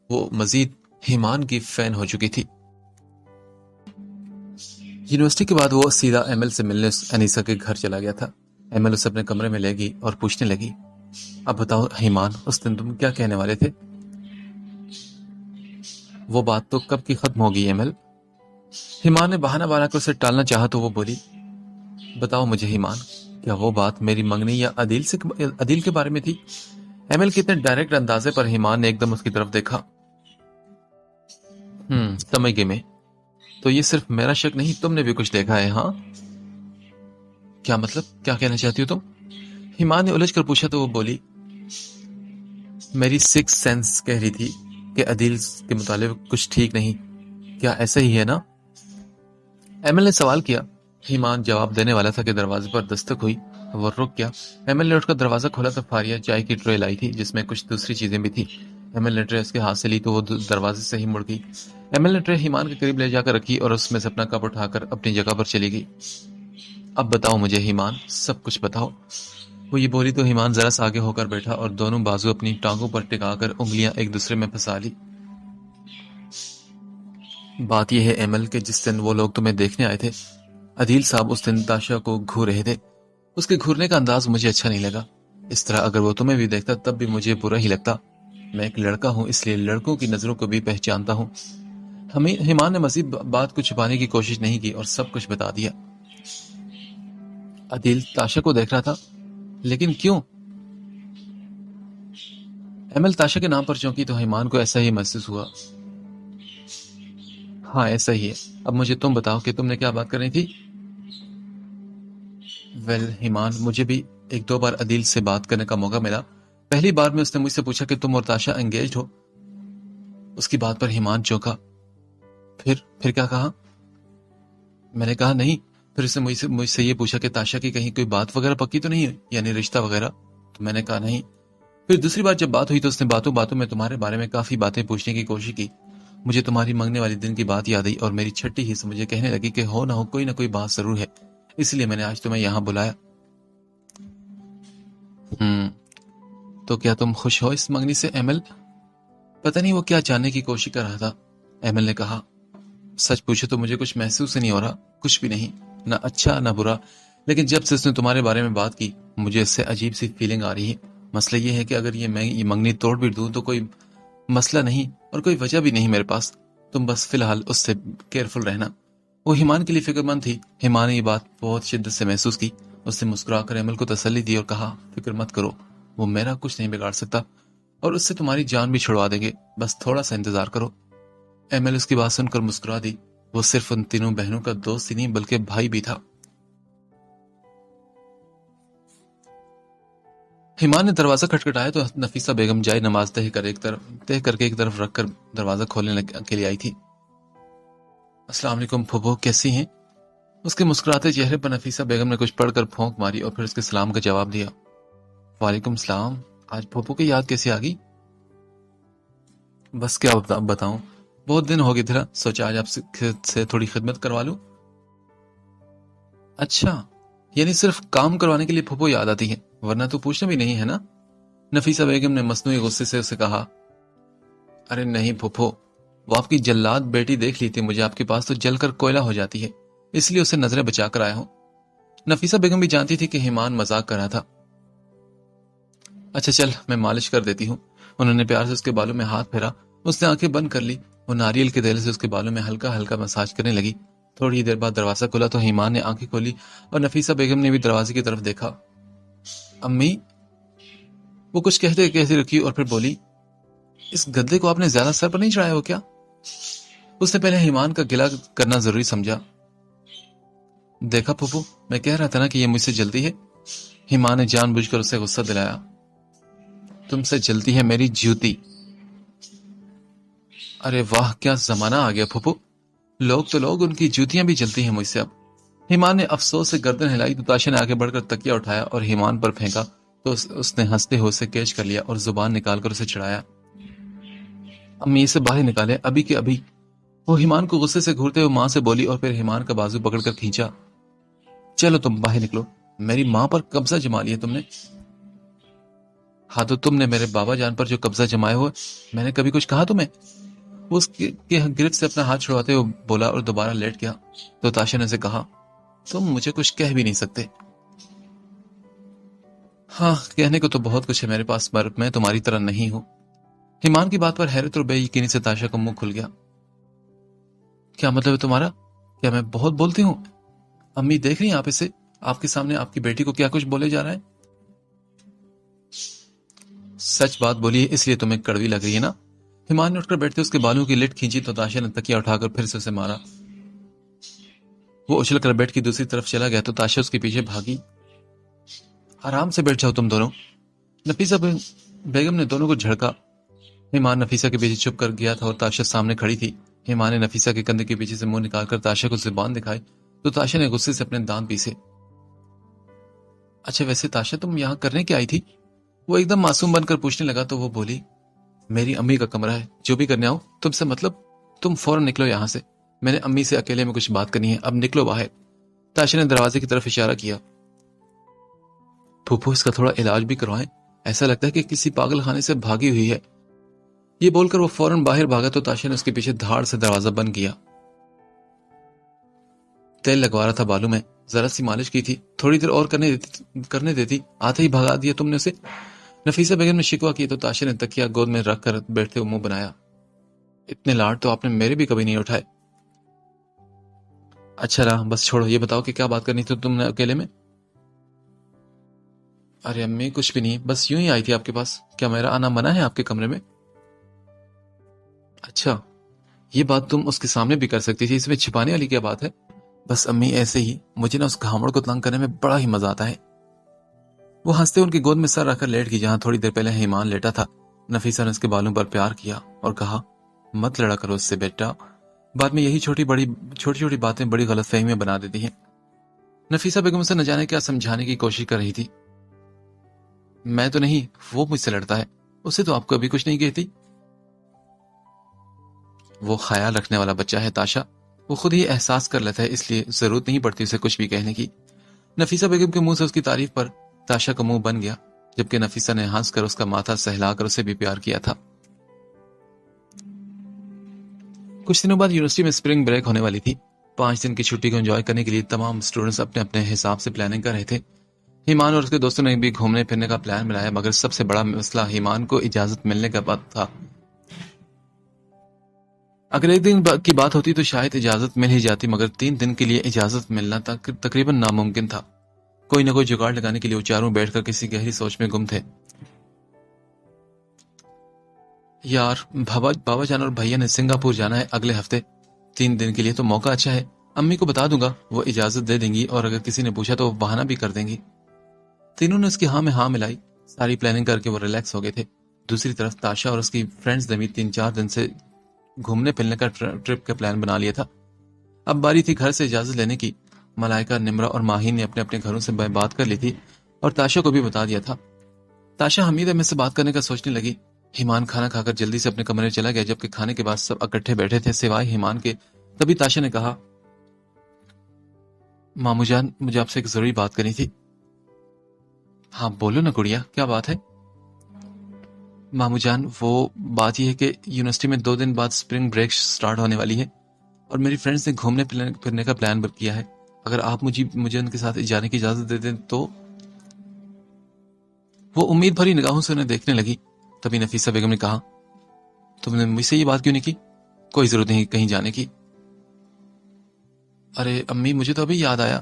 وہ مزید ایمان کی فین ہو چکی تھی. یونیورسٹی کے بعد وہ سیدھا ایمل سے ملنے انیسا کے گھر چلا گیا تھا. ایمل اسے اپنے کمرے میں لے گئی اور پوچھنے لگی اب بتاؤ ایمان, اس دن تم کیا کہنے والے تھے؟ وہ بات تو کب کی ختم ہوگی ایمل. ایمان نے بہانہ بنا کر اسے ٹالنا چاہا تو وہ بولی بتاؤ مجھے ایمان, کیا وہ بات میری منگنی یا عدیل کے بارے میں تھی؟ ایمل کے اتنے ڈائریکٹ اندازے پر ایمان نے ایک دم اس کی طرف دیکھا. سمجھ گئی میں. تو یہ صرف میرا شک نہیں, تم نے بھی کچھ دیکھا ہے. ہاں کیا مطلب, کیا کہنا چاہتی ہو تم؟ ایمان نے الجھ کر پوچھا تو وہ بولی میری سکس سینس کہہ رہی تھی کہ عدیل کے متعلق کچھ ٹھیک نہیں. کیا ایسا ہی ہے نا؟ ایمل نے سوال کیا. ایمان جواب دینے والا تھا کہ دروازے پر دستک ہوئی. وہ رک گیا. ایمل نے اٹھ کر دروازہ کھولا تو فاریہ چائے کی ٹرے لائی تھی جس میں کچھ دوسری چیزیں بھی تھی. ایمل نے ٹرے اس کے ہاتھ سے لی تو وہ دروازے سے ہی مڑ گئی. ایمل نے ٹرے ایمان کے قریب لے جا کر رکھی اور اس میں سے اپنا کپ اٹھا کر اپنی جگہ پر چلی گئی. اب بتاؤ مجھے ایمان, سب کچھ بتاؤ. وہ یہ بولی تو ایمان ذرا سا آگے ہو کر بیٹھا اور دونوں بازو اپنی ٹانگوں پر ٹکا کر انگلیاں ایک دوسرے میں پھنسا لی. بات یہ ہے ایمل کہ جس دن وہ لوگ تمہیں دیکھنے آئے تھے عدیل صاحب اس دن تاشا کو گھور رہے تھے. اس کے گھورنے کا انداز مجھے اچھا نہیں لگا. اس طرح اگر وہ تمہیں بھی دیکھتا تب بھی مجھے برا ہی لگتا. میں ایک لڑکا ہوں اس لیے لڑکوں کی نظروں کو بھی پہچانتا ہوں. ایمان نے مزید بات کو چھپانے کی کوشش نہیں کی اور سب کچھ بتا دیا. عدیل تاشا کو دیکھ رہا تھا. لیکن کیوں؟ ایمل تاشا کے نام پر چونکی تو ایمان کو ایسا ہی محسوس ہوا۔ ہاں ایسا ہی ہے۔ اب مجھے تم بتاؤ کہ تم نے کیا بات کرنی تھی؟ ایمان، مجھے بھی ایک دو بار عدیل سے بات کرنے کا موقع ملا۔ پہلی بار میں اس نے مجھ سے پوچھا کہ تم اور تاشا انگیجڈ ہو۔ اس کی بات پر ایمان چونکا۔ پھر کیا کہا؟ میں نے کہا نہیں۔ پھر اس نے مجھ سے یہ پوچھا کہ تاشا کی کہیں کوئی بات وغیرہ پکی تو نہیں ہے، یعنی رشتہ وغیرہ؟ تو میں نے کہا نہیں۔ پھر دوسری بار جب بات ہوئی تو اس نے باتوں باتوں میں تمہارے بارے میں کافی باتیں پوچھنے کی کوشش کی۔ مجھے تمہاری منگنے والی دن کی بات یاد آئی اور میری چھٹی حصہ مجھے کہنے لگی کہ ہو نہ کوئی بات ضرور ہے، اس لیے میں نے آج تمہیں یہاں بلایا۔ تو کیا تم خوش ہو اس منگنی سے ایمل؟ پتہ نہیں وہ کیا جاننے کی کوشش کر رہا تھا۔ ایمل نے کہا، سچ پوچھو تو مجھے کچھ محسوس ہی نہیں ہو رہا، کچھ بھی نہیں، نہ اچھا نہ برا۔ لیکن جب سے اس نے تمہارے بارے میں بات کی مجھے اس سے عجیب سی فیلنگ آ رہی ہے۔ مسئلہ یہ ہے کہ اگر میں یہ منگنی توڑ بھی دوں تو کوئی مسئلہ نہیں اور کوئی وجہ بھی نہیں میرے پاس۔ تم بس فی الحال اس سے کیئرفل رہنا۔ وہ ایمان کے لیے فکر مند تھی۔ ایمان نے یہ بات بہت شدت سے محسوس کی۔ اس نے مسکرا کر ایمل کو تسلی دی اور کہا، فکر مت کرو، وہ میرا کچھ نہیں بگاڑ سکتا اور اس سے تمہاری جان بھی چھڑوا دیں گے، بس تھوڑا سا انتظار کرو۔ ایمل اس کی بات سن کر مسکرا دی۔ وہ صرف ان تینوں بہنوں کا دوست ہی نہیں بلکہ بھائی بھی تھا۔ ایمان نے دروازہ کھٹکھٹایا تو نفیسہ بیگم جائے نماز تہ کر کے ایک طرف رکھ کر دروازہ کھولنے کے لیے آئی تھی۔ السلام علیکم پھوپھو، کیسی ہیں؟ اس کے مسکراتے چہرے پر نفیسہ بیگم نے کچھ پڑھ کر پھونک ماری اور پھر اس کے سلام کا جواب دیا۔ وعلیکم السلام۔ آج پھوپھو کی یاد کیسے آ گئی؟ بس کیا بتاؤں، بہت دن ہو گئے تھے، سوچا آج آپ سے تھوڑی خدمت کروا لوں۔ اچھا، یعنی صرف کام کروانے کے لیے پھوپھو یاد آتی ہے، ورنہ تو پوچھنا بھی نہیں ہے نا؟ نفیسہ بیگم نے مصنوعی غصے سے اسے کہا۔ ارے نہیں پھوپھو، وہ آپ کی جلاد بیٹی دیکھ لی تھی، مجھے آپ کے پاس تو جل کر کوئلہ ہو جاتی ہے، اس لیے اسے نظریں بچا کر آیا ہوں۔ نفیسہ بیگم بھی جانتی تھی کہ ایمان مذاق کر رہا تھا۔ اچھا چل، میں مالش کر دیتی ہوں۔ انہوں نے پیار سے اس کے بالوں میں ہاتھ پھیرا۔ اس نے آنکھیں بند کر لی۔ وہ ناریل کے تیل سے اس کے بالوں میں ہلکا ہلکا مساج کرنے لگی۔ تھوڑی دیر بعد دروازہ کھلا تو ایمان نے آنکھیں کھولی اور نفیسہ بیگم نے بھی دروازے کی طرف دیکھا۔ امی، وہ کچھ کہتے رکی اور پھر بولی، اس گدے کو آپ نے زیادہ سر پر نہیں چڑھایا ہو کیا؟ اس نے پہلے ایمان کا گلہ کرنا ضروری سمجھا۔ دیکھا پھوپھو، میں کہہ رہا تھا نا کہ یہ مجھ سے جلتی ہے۔ ایمان نے جان بوجھ کر اسے غصہ دلایا۔ تم سے جلتی ہے میری جوتی؟ ارے واہ، کیا زمانہ آ گیا پھوپھو، لوگ ان کی جوتیاں بھی جلتی ہیں مجھ سے اب۔ ایمان نے افسوس سے گردن ہلائی تو تاشا نے آگے بڑھ کر تکیہ اٹھایا اور ایمان پر پھینکا تو اس نے ہنستے ہوئے اسے کیچ کر لیا اور زبان نکال کر اسے چڑھایا۔ امی اسے باہر نکالے ابھی کے ابھی۔ وہ ایمان کو غصے سے گھورتے ہوئے ماں سے بولی اور پھر ایمان کا بازو پکڑ کر کھینچا۔ چلو تم باہر نکلو، میری ماں پر قبضہ جما لیا تم نے۔ ہاں تو تم نے میرے بابا جان پر جو قبضہ جمائے ہوئے، میں نے کبھی کچھ کہا تمہیں؟ وہ اس کے گرفت سے اپنا ہاتھ چھڑواتے ہوئے بولا اور دوبارہ لیٹ گیا تو تاشا نے اسے کہا، تم مجھے کچھ کہہ بھی نہیں سکتے۔ ہاں کہنے کو تو بہت کچھ ہے میرے پاس، پر میں تمہاری طرح نہیں ہوں۔ ایمان کی بات پر حیرت اور بے یقینی سے تاشا کا منہ کھل گیا۔ کیا مطلب ہے تمہارا؟ کیا میں بہت بولتی ہوں؟ امی دیکھ رہی ہیں آپ اسے، آپ کے سامنے آپ کی بیٹی کو کیا کچھ بولے جا رہا ہے۔ سچ بات بولی ہے اس لیے تمہیں کڑوی لگ رہی ہے نا؟ ایمان نے اٹھ کر بیٹھتے اس کے بالوں کی لٹ کھینچی تو تاشا نے تکیہ اٹھا کر پھر سے اسے مارا۔ وہ اچھل کر بیٹھ کی دوسری طرف چلا گیا تو تاشا اس کے پیچھے بھاگی۔ آرام سے بیٹھ جاؤ تم دونوں۔ نفیسہ بیگم نے دونوں کو جھڑکا۔ ایمان نفیسہ کے پیچھے چھپ کر گیا تھا اور تاشا سامنے کھڑی تھی۔ ایمان نے نفیسہ کے کندھے کے پیچھے سے منہ نکال کر تاشا کو زبان دکھائی تو تاشا نے غصے سے اپنے دانت پیسے۔ اچھا ویسے تاشا تم یہاں کرنے کی آئی تھی؟ وہ ایک دم معصوم بن کر پوچھنے لگا تو وہ بولی، میری امی کا کمرہ ہے، جو بھی کرنے آؤ تم سے مطلب، تم فوراً نکلو یہاں سے، میں نے امی سے اکیلے میں کچھ بات کرنی ہے، اب نکلو باہر۔ تاشا نے دروازے کی طرف اشارہ کیا۔ پھوپھو اس کا تھوڑا علاج بھی کروائیں، ایسا لگتا ہے کہ کسی پاگل خانے سے بھاگی ہوئی ہے۔ یہ بول کر وہ فوراً باہر بھاگا تو تاشا نے اس کے پیچھے دھاڑ سے دروازہ بند کیا۔ تیل لگوا رہا تھا بالوں میں، ذرا سی مالش کی تھی، تھوڑی دیر اور کرنے دیتی، آتے ہی بھگا دیا تم نے اسے۔ نفیسہ بیگم نے شکوہ کی تو تاشا نے تکیہ گود میں رکھ کر بیٹھتے ہوئے منہ بنایا۔ اتنے لاڈ تو آپ نے میرے بھی کبھی نہیں اٹھائے۔ اچھا رہا، بس چھوڑو، یہ بتاؤ کہ کیا بات کرنی تھی تم نے اکیلے میں؟ ارے امی کچھ بھی نہیں, بس یوں ہی آئی تھی آپ کے پاس. کیا میرا آنا منع ہے آپ کے کمرے میں؟ اچھا, یہ بات تم اس کے سامنے بھی کر سکتی تھی, اس میں چھپانے والی کیا بات ہے؟ بس امی ایسے ہی, مجھے نا اس گھامڑ کو تنگ کرنے میں بڑا ہی مزہ آتا ہے. وہ ہنستے ان کی گود میں سر رکھ کر لیٹ گئی جہاں تھوڑی دیر پہلے ایمان لیٹا تھا. نفیسہ نے اس کے بالوں پر پیار کیا اور کہا, مت لڑا کرو اس سے بیٹا, بعد میں یہی چھوٹی چھوٹی باتیں بڑی غلط فہمیاں بنا دیتی ہیں. نفیسہ بیگم سے نہ جانے کیا سمجھانے کی کوشش کر رہی تھی. میں تو نہیں, وہ مجھ سے لڑتا ہے, اسے تو آپ کو ابھی کچھ نہیں کہتی. وہ خیال رکھنے والا بچہ ہے تاشا, وہ خود ہی احساس کر لیتا ہے, اس لیے ضرورت نہیں پڑتی اسے کچھ بھی کہنے کی. نفیسہ بیگم کے منہ سے اس کی تعریف پر تاشا کا منہ بن گیا, جبکہ نفیسہ نے ہنس کر اس کا ماتھا سہلا کر اسے بھی پیار کیا تھا. کچھ دنوں بعد یونیورسٹی میں اسپرنگ بریک ہونے والی تھی. 5 دن کی چھٹی کو انجوائے کرنے کے لیے تمام اسٹوڈنٹس اپنے اپنے حساب سے پلاننگ کر رہے تھے. ایمان اور اس کے دوستوں نے بھی گھومنے پھرنے کا پلان بنایا, مگر سب سے بڑا مسئلہ ایمان کو اجازت ملنے کا بات تھا. اگر ایک دن کی بات ہوتی تو شاید اجازت مل ہی جاتی, مگر 3 دن کے لیے اجازت ملنا تقریباً ناممکن تھا. کوئی نہ کوئی جگاڑ لگانے کے لیے وہ چاروں بیٹھ کر کسی گہری سوچ میں گم تھے. یار, بابا جان اور بھیا نے سنگاپور جانا ہے اگلے ہفتے, 3 دن کے لیے تو موقع اچھا ہے. امی کو بتا دوں گا, وہ اجازت دے دیں گی, اور اگر کسی نے پوچھا تو وہ بہانہ بھی کر دیں گی. تینوں نے اس کی ہاں میں ہاں ملائی. ساری پلاننگ کر کے وہ ریلیکس ہو گئے تھے. دوسری طرف تاشا اور اس کی فرینڈز نے بھی 3-4 دن سے گھومنے پھرنے کا ٹرپ کا پلان بنا لیا تھا. اب باری تھی گھر سے اجازت لینے کی. ملائکہ, نمرہ اور ماہین نے اپنے اپنے گھروں سے بات کر لی تھی اور تاشا کو بھی بتا دیا تھا. تاشا حمید احمد سے بات کرنے کا سوچنے لگی. ایمان کھانا کھا کر جلدی سے اپنے کمرے چلا گیا, جبکہ کھانے کے بعد سب اکٹھے بیٹھے تھے سوائے ایمان کے. تبھی تاشا نے کہا, مامو جان, مجھے آپ سے ایک ضروری بات کرنی تھی. ہاں بولو نا گڑیا, کیا بات ہے؟ مامو جان, وہ بات یہ ہے کہ یونیورسٹی میں 2 دن بعد اسپرنگ بریک سٹارٹ ہونے والی ہے, اور میری فرینڈز نے گھومنے پھرنے کا پلان کیا ہے. اگر آپ مجھے ان کے ساتھ جانے کی اجازت دے دیں تو. وہ امید بھری نگاہوں سے انہیں دیکھنے لگی. تبھی نفیسہ بیگم نے کہا, تم نے مجھ سے یہ بات کیوں نہیں کی؟ کوئی ضرورت نہیں کہیں جانے کی. ارے امی, مجھے تو ابھی یاد آیا.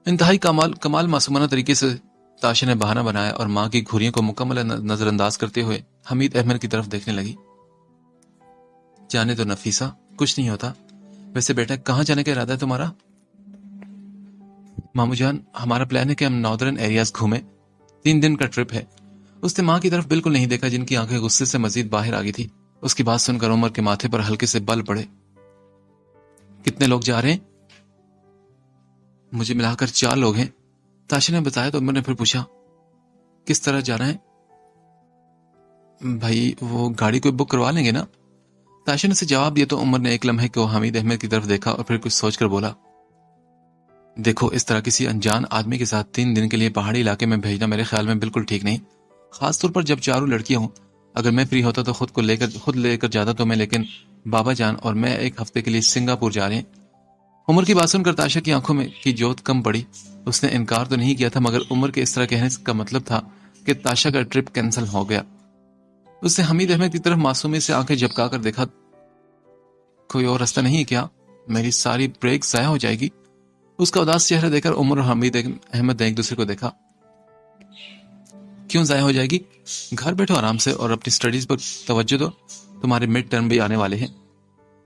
انتہائی کمال معصومانہ طریقے سے تاشا نے بہانہ بنایا اور ماں کی گھریوں کو مکمل نظر انداز کرتے ہوئے حمید احمد کی طرف دیکھنے لگی. جانے تو نفیسہ, کچھ نہیں ہوتا. ویسے بیٹا, کہاں جانے کا ارادہ ہے تمہارا؟ مامو جان, ہمارا پلان ہے کہ ہم ناردرن ایریاز گھومیں. 3 دن کا ٹرپ ہے. اس نے ماں کی طرف بالکل نہیں دیکھا, جن کی آنکھیں غصے سے مزید باہر آ گئی تھی. اس کی بات سن کر عمر کے ماتھے پر ہلکے سے بل پڑے. کتنے لوگ جا رہے ہیں؟ مجھے ملا کر 4 لوگ ہیں. تاشا نے بتایا تو عمر نے پھر پوچھا, کس طرح جانا ہے؟ بھائی, وہ گاڑی کوئی بک کروا لیں گے نا؟ تاشا نے اسے جواب دیا تو عمر نے ایک لمحے کو حمید احمد کی طرف دیکھا اور پھر کچھ سوچ کر بولا, دیکھو, اس طرح کسی انجان آدمی کے ساتھ 3 دن کے لیے پہاڑی علاقے میں بھیجنا میرے خیال میں بالکل ٹھیک نہیں, خاص طور پر جب چاروں لڑکیاں ہوں. اگر میں فری ہوتا تو خود لے کر جاتا تو میں, لیکن بابا جان اور میں 1 ہفتے کے لیے سنگاپور جا رہے ہیں. عمر کی بات سن کر تاشا کی آنکھوں میں کی جوت کم پڑی. اس نے انکار تو نہیں کیا تھا, مگر عمر کے اس طرح کہنے کا مطلب تھا کہ تاشا کا ٹرپ کینسل ہو گیا. اس نے حمید احمد کی طرف معصومی سے آنکھیں جھپکا کر دیکھا. کوئی اور راستہ نہیں ہے کیا؟ میری ساری بریک ضائع ہو جائے گی. اس کا اداس چہرہ دیکھ کر عمر اور حمید احمد نے ایک دوسرے کو دیکھا. کیوں ضائع ہو جائے گی؟ گھر بیٹھو آرام سے اور اپنی سٹڈیز پر توجہ دو, تمہارے مڈ ٹرم بھی آنے والے ہیں.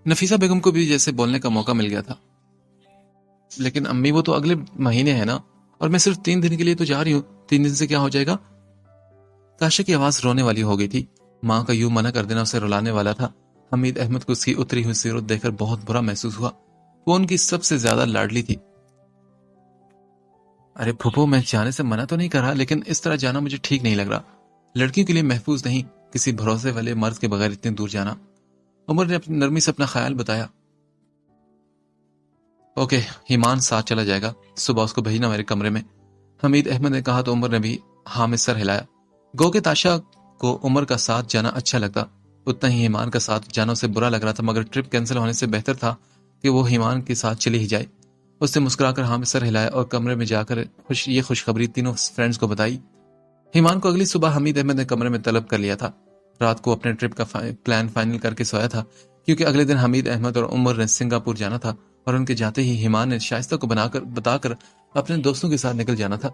نفیسہ بیگم کو بھی جیسے بولنے کا موقع مل گیا تھا. لیکن امی, وہ تو اگلے مہینے ہے نا, اور میں صرف 3 دن کے لیے تو جا رہی ہوں. 3 دن سے کیا ہو جائے گا؟ تاشا کی آواز رونے والی ہو گئی تھی. ماں کا یوں منع کر دینا اسے رلانے والا تھا. حمید احمد کو اس کی اتری ہوئی صورت دیکھ کر بہت برا محسوس ہوا. وہ ان کی سب سے زیادہ لاڈلی تھی. ارے پھوپھو, میں جانے سے منع تو نہیں کر رہا, لیکن اس طرح جانا مجھے ٹھیک نہیں لگ رہا. لڑکیوں کے لیے محفوظ نہیں کسی بھروسے والے مرد کے بغیر اتنی دور جانا. عمر نے اپنی نرمی سے اپنا خیال بتایا. اوکے, ایمان ساتھ چلا جائے گا, صبح اس کو بھیجنا میرے کمرے میں. حمید احمد نے کہا تو عمر نے بھی ہاں میں سر ہلایا. گو کہ تاشا کو عمر کا ساتھ جانا اچھا لگتا, اتنا ہی ایمان کا ساتھ جانا اسے برا لگ رہا تھا, مگر ٹرپ کینسل ہونے سے بہتر تھا کہ وہ ایمان کے ساتھ چلی ہی جائے. اس نے مسکرا کر ہاں میں سر ہلایا اور کمرے میں جا کر یہ خوشخبری تینوں فرینڈز کو بتائی. ایمان کو اگلی صبح حمید احمد نے کمرے میں طلب کر لیا تھا. رات کو اپنے ٹرپ کا پلان فائنل کر کے سویا تھا, کیونکہ اگلے دن حمید احمد اور عمر نے سنگاپور جانا تھا, اور ان کے جاتے ہی ایمان نے شائستہ کو بتا کر اپنے دوستوں کے ساتھ نکل جانا تھا.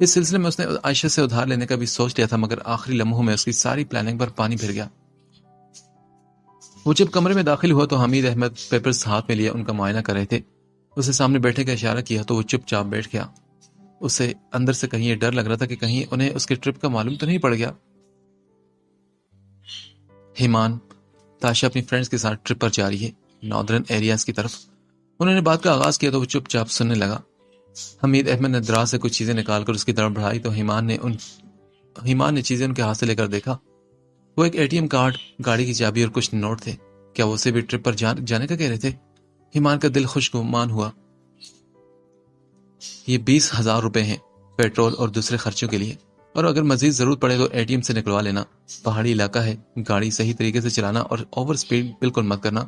اس سلسلے میں اس نے عائشہ سے ادھار لینے کا بھی سوچ لیا تھا، مگر آخری لمحوں میں اس کی ساری پلاننگ پر پانی پھر گیا۔ وہ جب کمرے میں داخل ہوا تو حمید احمد پیپرز ہاتھ میں لیے ان کا معائنہ کر رہے تھے۔ اسے سامنے بیٹھے کا اشارہ کیا تو وہ چپ چاپ بیٹھ گیا۔ اسے اندر سے کہیں یہ ڈر لگ رہا تھا کہ کہیں انہیں اس کے ٹرپ کا معلوم تو نہیں پڑ گیا۔ ایمان، تاشا اپنی فرینڈز کے ساتھ ٹرپ پر جا رہی ہے، ناردرن ایریاز کی طرف۔ انہوں نے بات کا آغاز کیا تو وہ چپ چاپ سننے لگا۔ حمید احمد نے دراز سے کچھ چیزیں نکال کر اس کی طرف بڑھائی تو ایمان نے چیزیں ان کے ہاتھ سے لے کر دیکھا۔ وہ ایک ATM کارڈ، گاڑی کی چابی اور کچھ نوٹ تھے۔ کیا وہ اسے بھی ٹرپ پر جانے کا کہہ رہے تھے؟ ایمان کا دل خوشگمان ہوا۔ یہ 20,000 روپے ہیں پیٹرول اور دوسرے خرچوں کے لیے، اور اگر مزید ضرورت پڑے تو ATM سے نکلوا لینا۔ پہاڑی علاقہ ہے، گاڑی صحیح طریقے سے چلانا اور اوور سپیڈ بالکل مت کرنا۔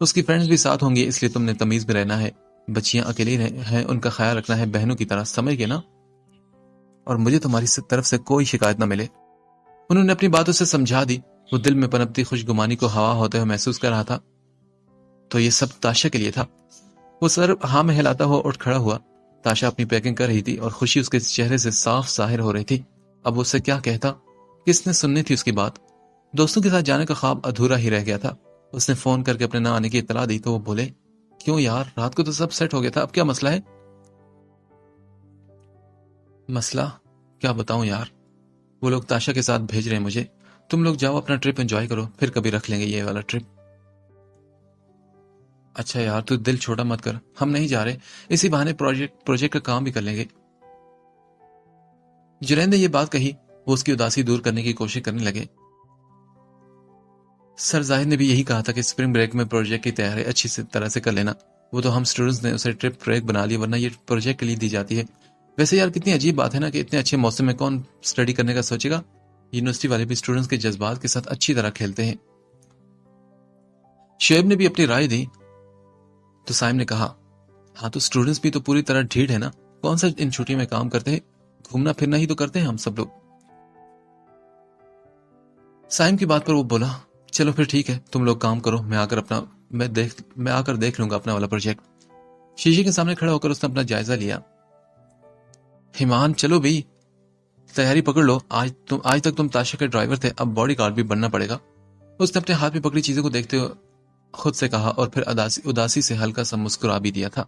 اس کی فرینڈز بھی ساتھ ہوں گی، اس لیے تم نے تمیز میں رہنا ہے۔ بچیاں اکیلی ہیں، ان کا خیال رکھنا ہے بہنوں کی طرح، سمجھ گئے نا؟ اور مجھے تمہاری طرف سے کوئی شکایت نہ ملے۔ انہوں نے اپنی باتوں سے سمجھا دی۔ وہ دل میں پنپتی خوشگمانی کو ہوا ہوتے ہوئے محسوس کر رہا تھا۔ تو یہ سب تاشا کے لیے تھا۔ وہ سر ہاں میں ہلاتا ہوا اٹھ کھڑا ہوا۔ تاشا اپنی پیکنگ کر رہی تھی اور خوشی اس کے چہرے سے صاف ظاہر ہو رہی تھی۔ اب وہ اسے کیا کہتا؟ کس نے سننی تھی اس کی بات؟ دوستوں کے ساتھ جانے کا خواب ادھورا ہی رہ گیا تھا۔ اس نے فون کر کے اپنے نہ آنے کی اطلاع دی تو وہ بولے، کیوں یار، رات کو تو سب سیٹ ہو گیا تھا، اب کیا مسئلہ ہے؟ مسئلہ کیا بتاؤں یار، وہ لوگ تاشا کے ساتھ بھیج رہے ہیں مجھے۔ تم لوگ جاؤ اپنا ٹرپ انجوائے کرو، پھر کبھی رکھ لیں گے یہ والا ٹرپ۔ اچھا یار، تو دل چھوٹا مت کر، ہم نہیں جا رہے، اسی بہانے پروجیکٹ کا کام بھی کر لیں گے۔ جنید نے یہ بات کہی، وہ اس کی اداسی دور کرنے کی کوشش کرنے لگے۔ سر زاہد نے بھی یہی کہا تھا کہ اسپرنگ بریک میں پروجیکٹ کی تیاری اچھی طرح سے کر لینا۔ وہ تو ہم اسٹوڈنٹس نے اسے ٹرپ ٹریک بنا لی، ورنہ یہ پروجیکٹ کے لیے دی جاتی ہے۔ ویسے یار کتنی عجیب بات ہے نا کہ اتنے اچھے موسم میں کون اسٹڈی کرنے کا سوچے گا؟ یونیورسٹی والے بھی اسٹوڈنٹس کے جذبات کے ساتھ اچھی طرح کھیلتے ہیں۔ شعیب نے بھی اپنی رائے دی تو سائم نے کہا، ہاں تو اسٹوڈنٹس بھی تو پوری طرح ڈھیٹ ہے نا، کون سا ان چھٹیوں میں کام کرتے ہیں، گھومنا پھرنا ہی تو کرتے ہیں ہم سب لوگ۔ سائم کی بات پر وہ بولا، چلو پھر ٹھیک ہے، تم لوگ کام کرو، میں آ کر دیکھ لوں گا اپنا والا پروجیکٹ۔ شیشے کے سامنے کھڑا ہو کر اس نے اپنا جائزہ لیا۔ ایمان چلو بھئی، تیاری پکڑ لو، آج تک تم تاشا کے ڈرائیور تھے، اب باڈی گارڈ بھی بننا پڑے گا۔ اس نے اپنے ہاتھ میں پکڑی چیزوں کو دیکھتے ہوئے خود سے کہا اور پھر اداسی سے ہلکا سا مسکرا بھی دیا تھا۔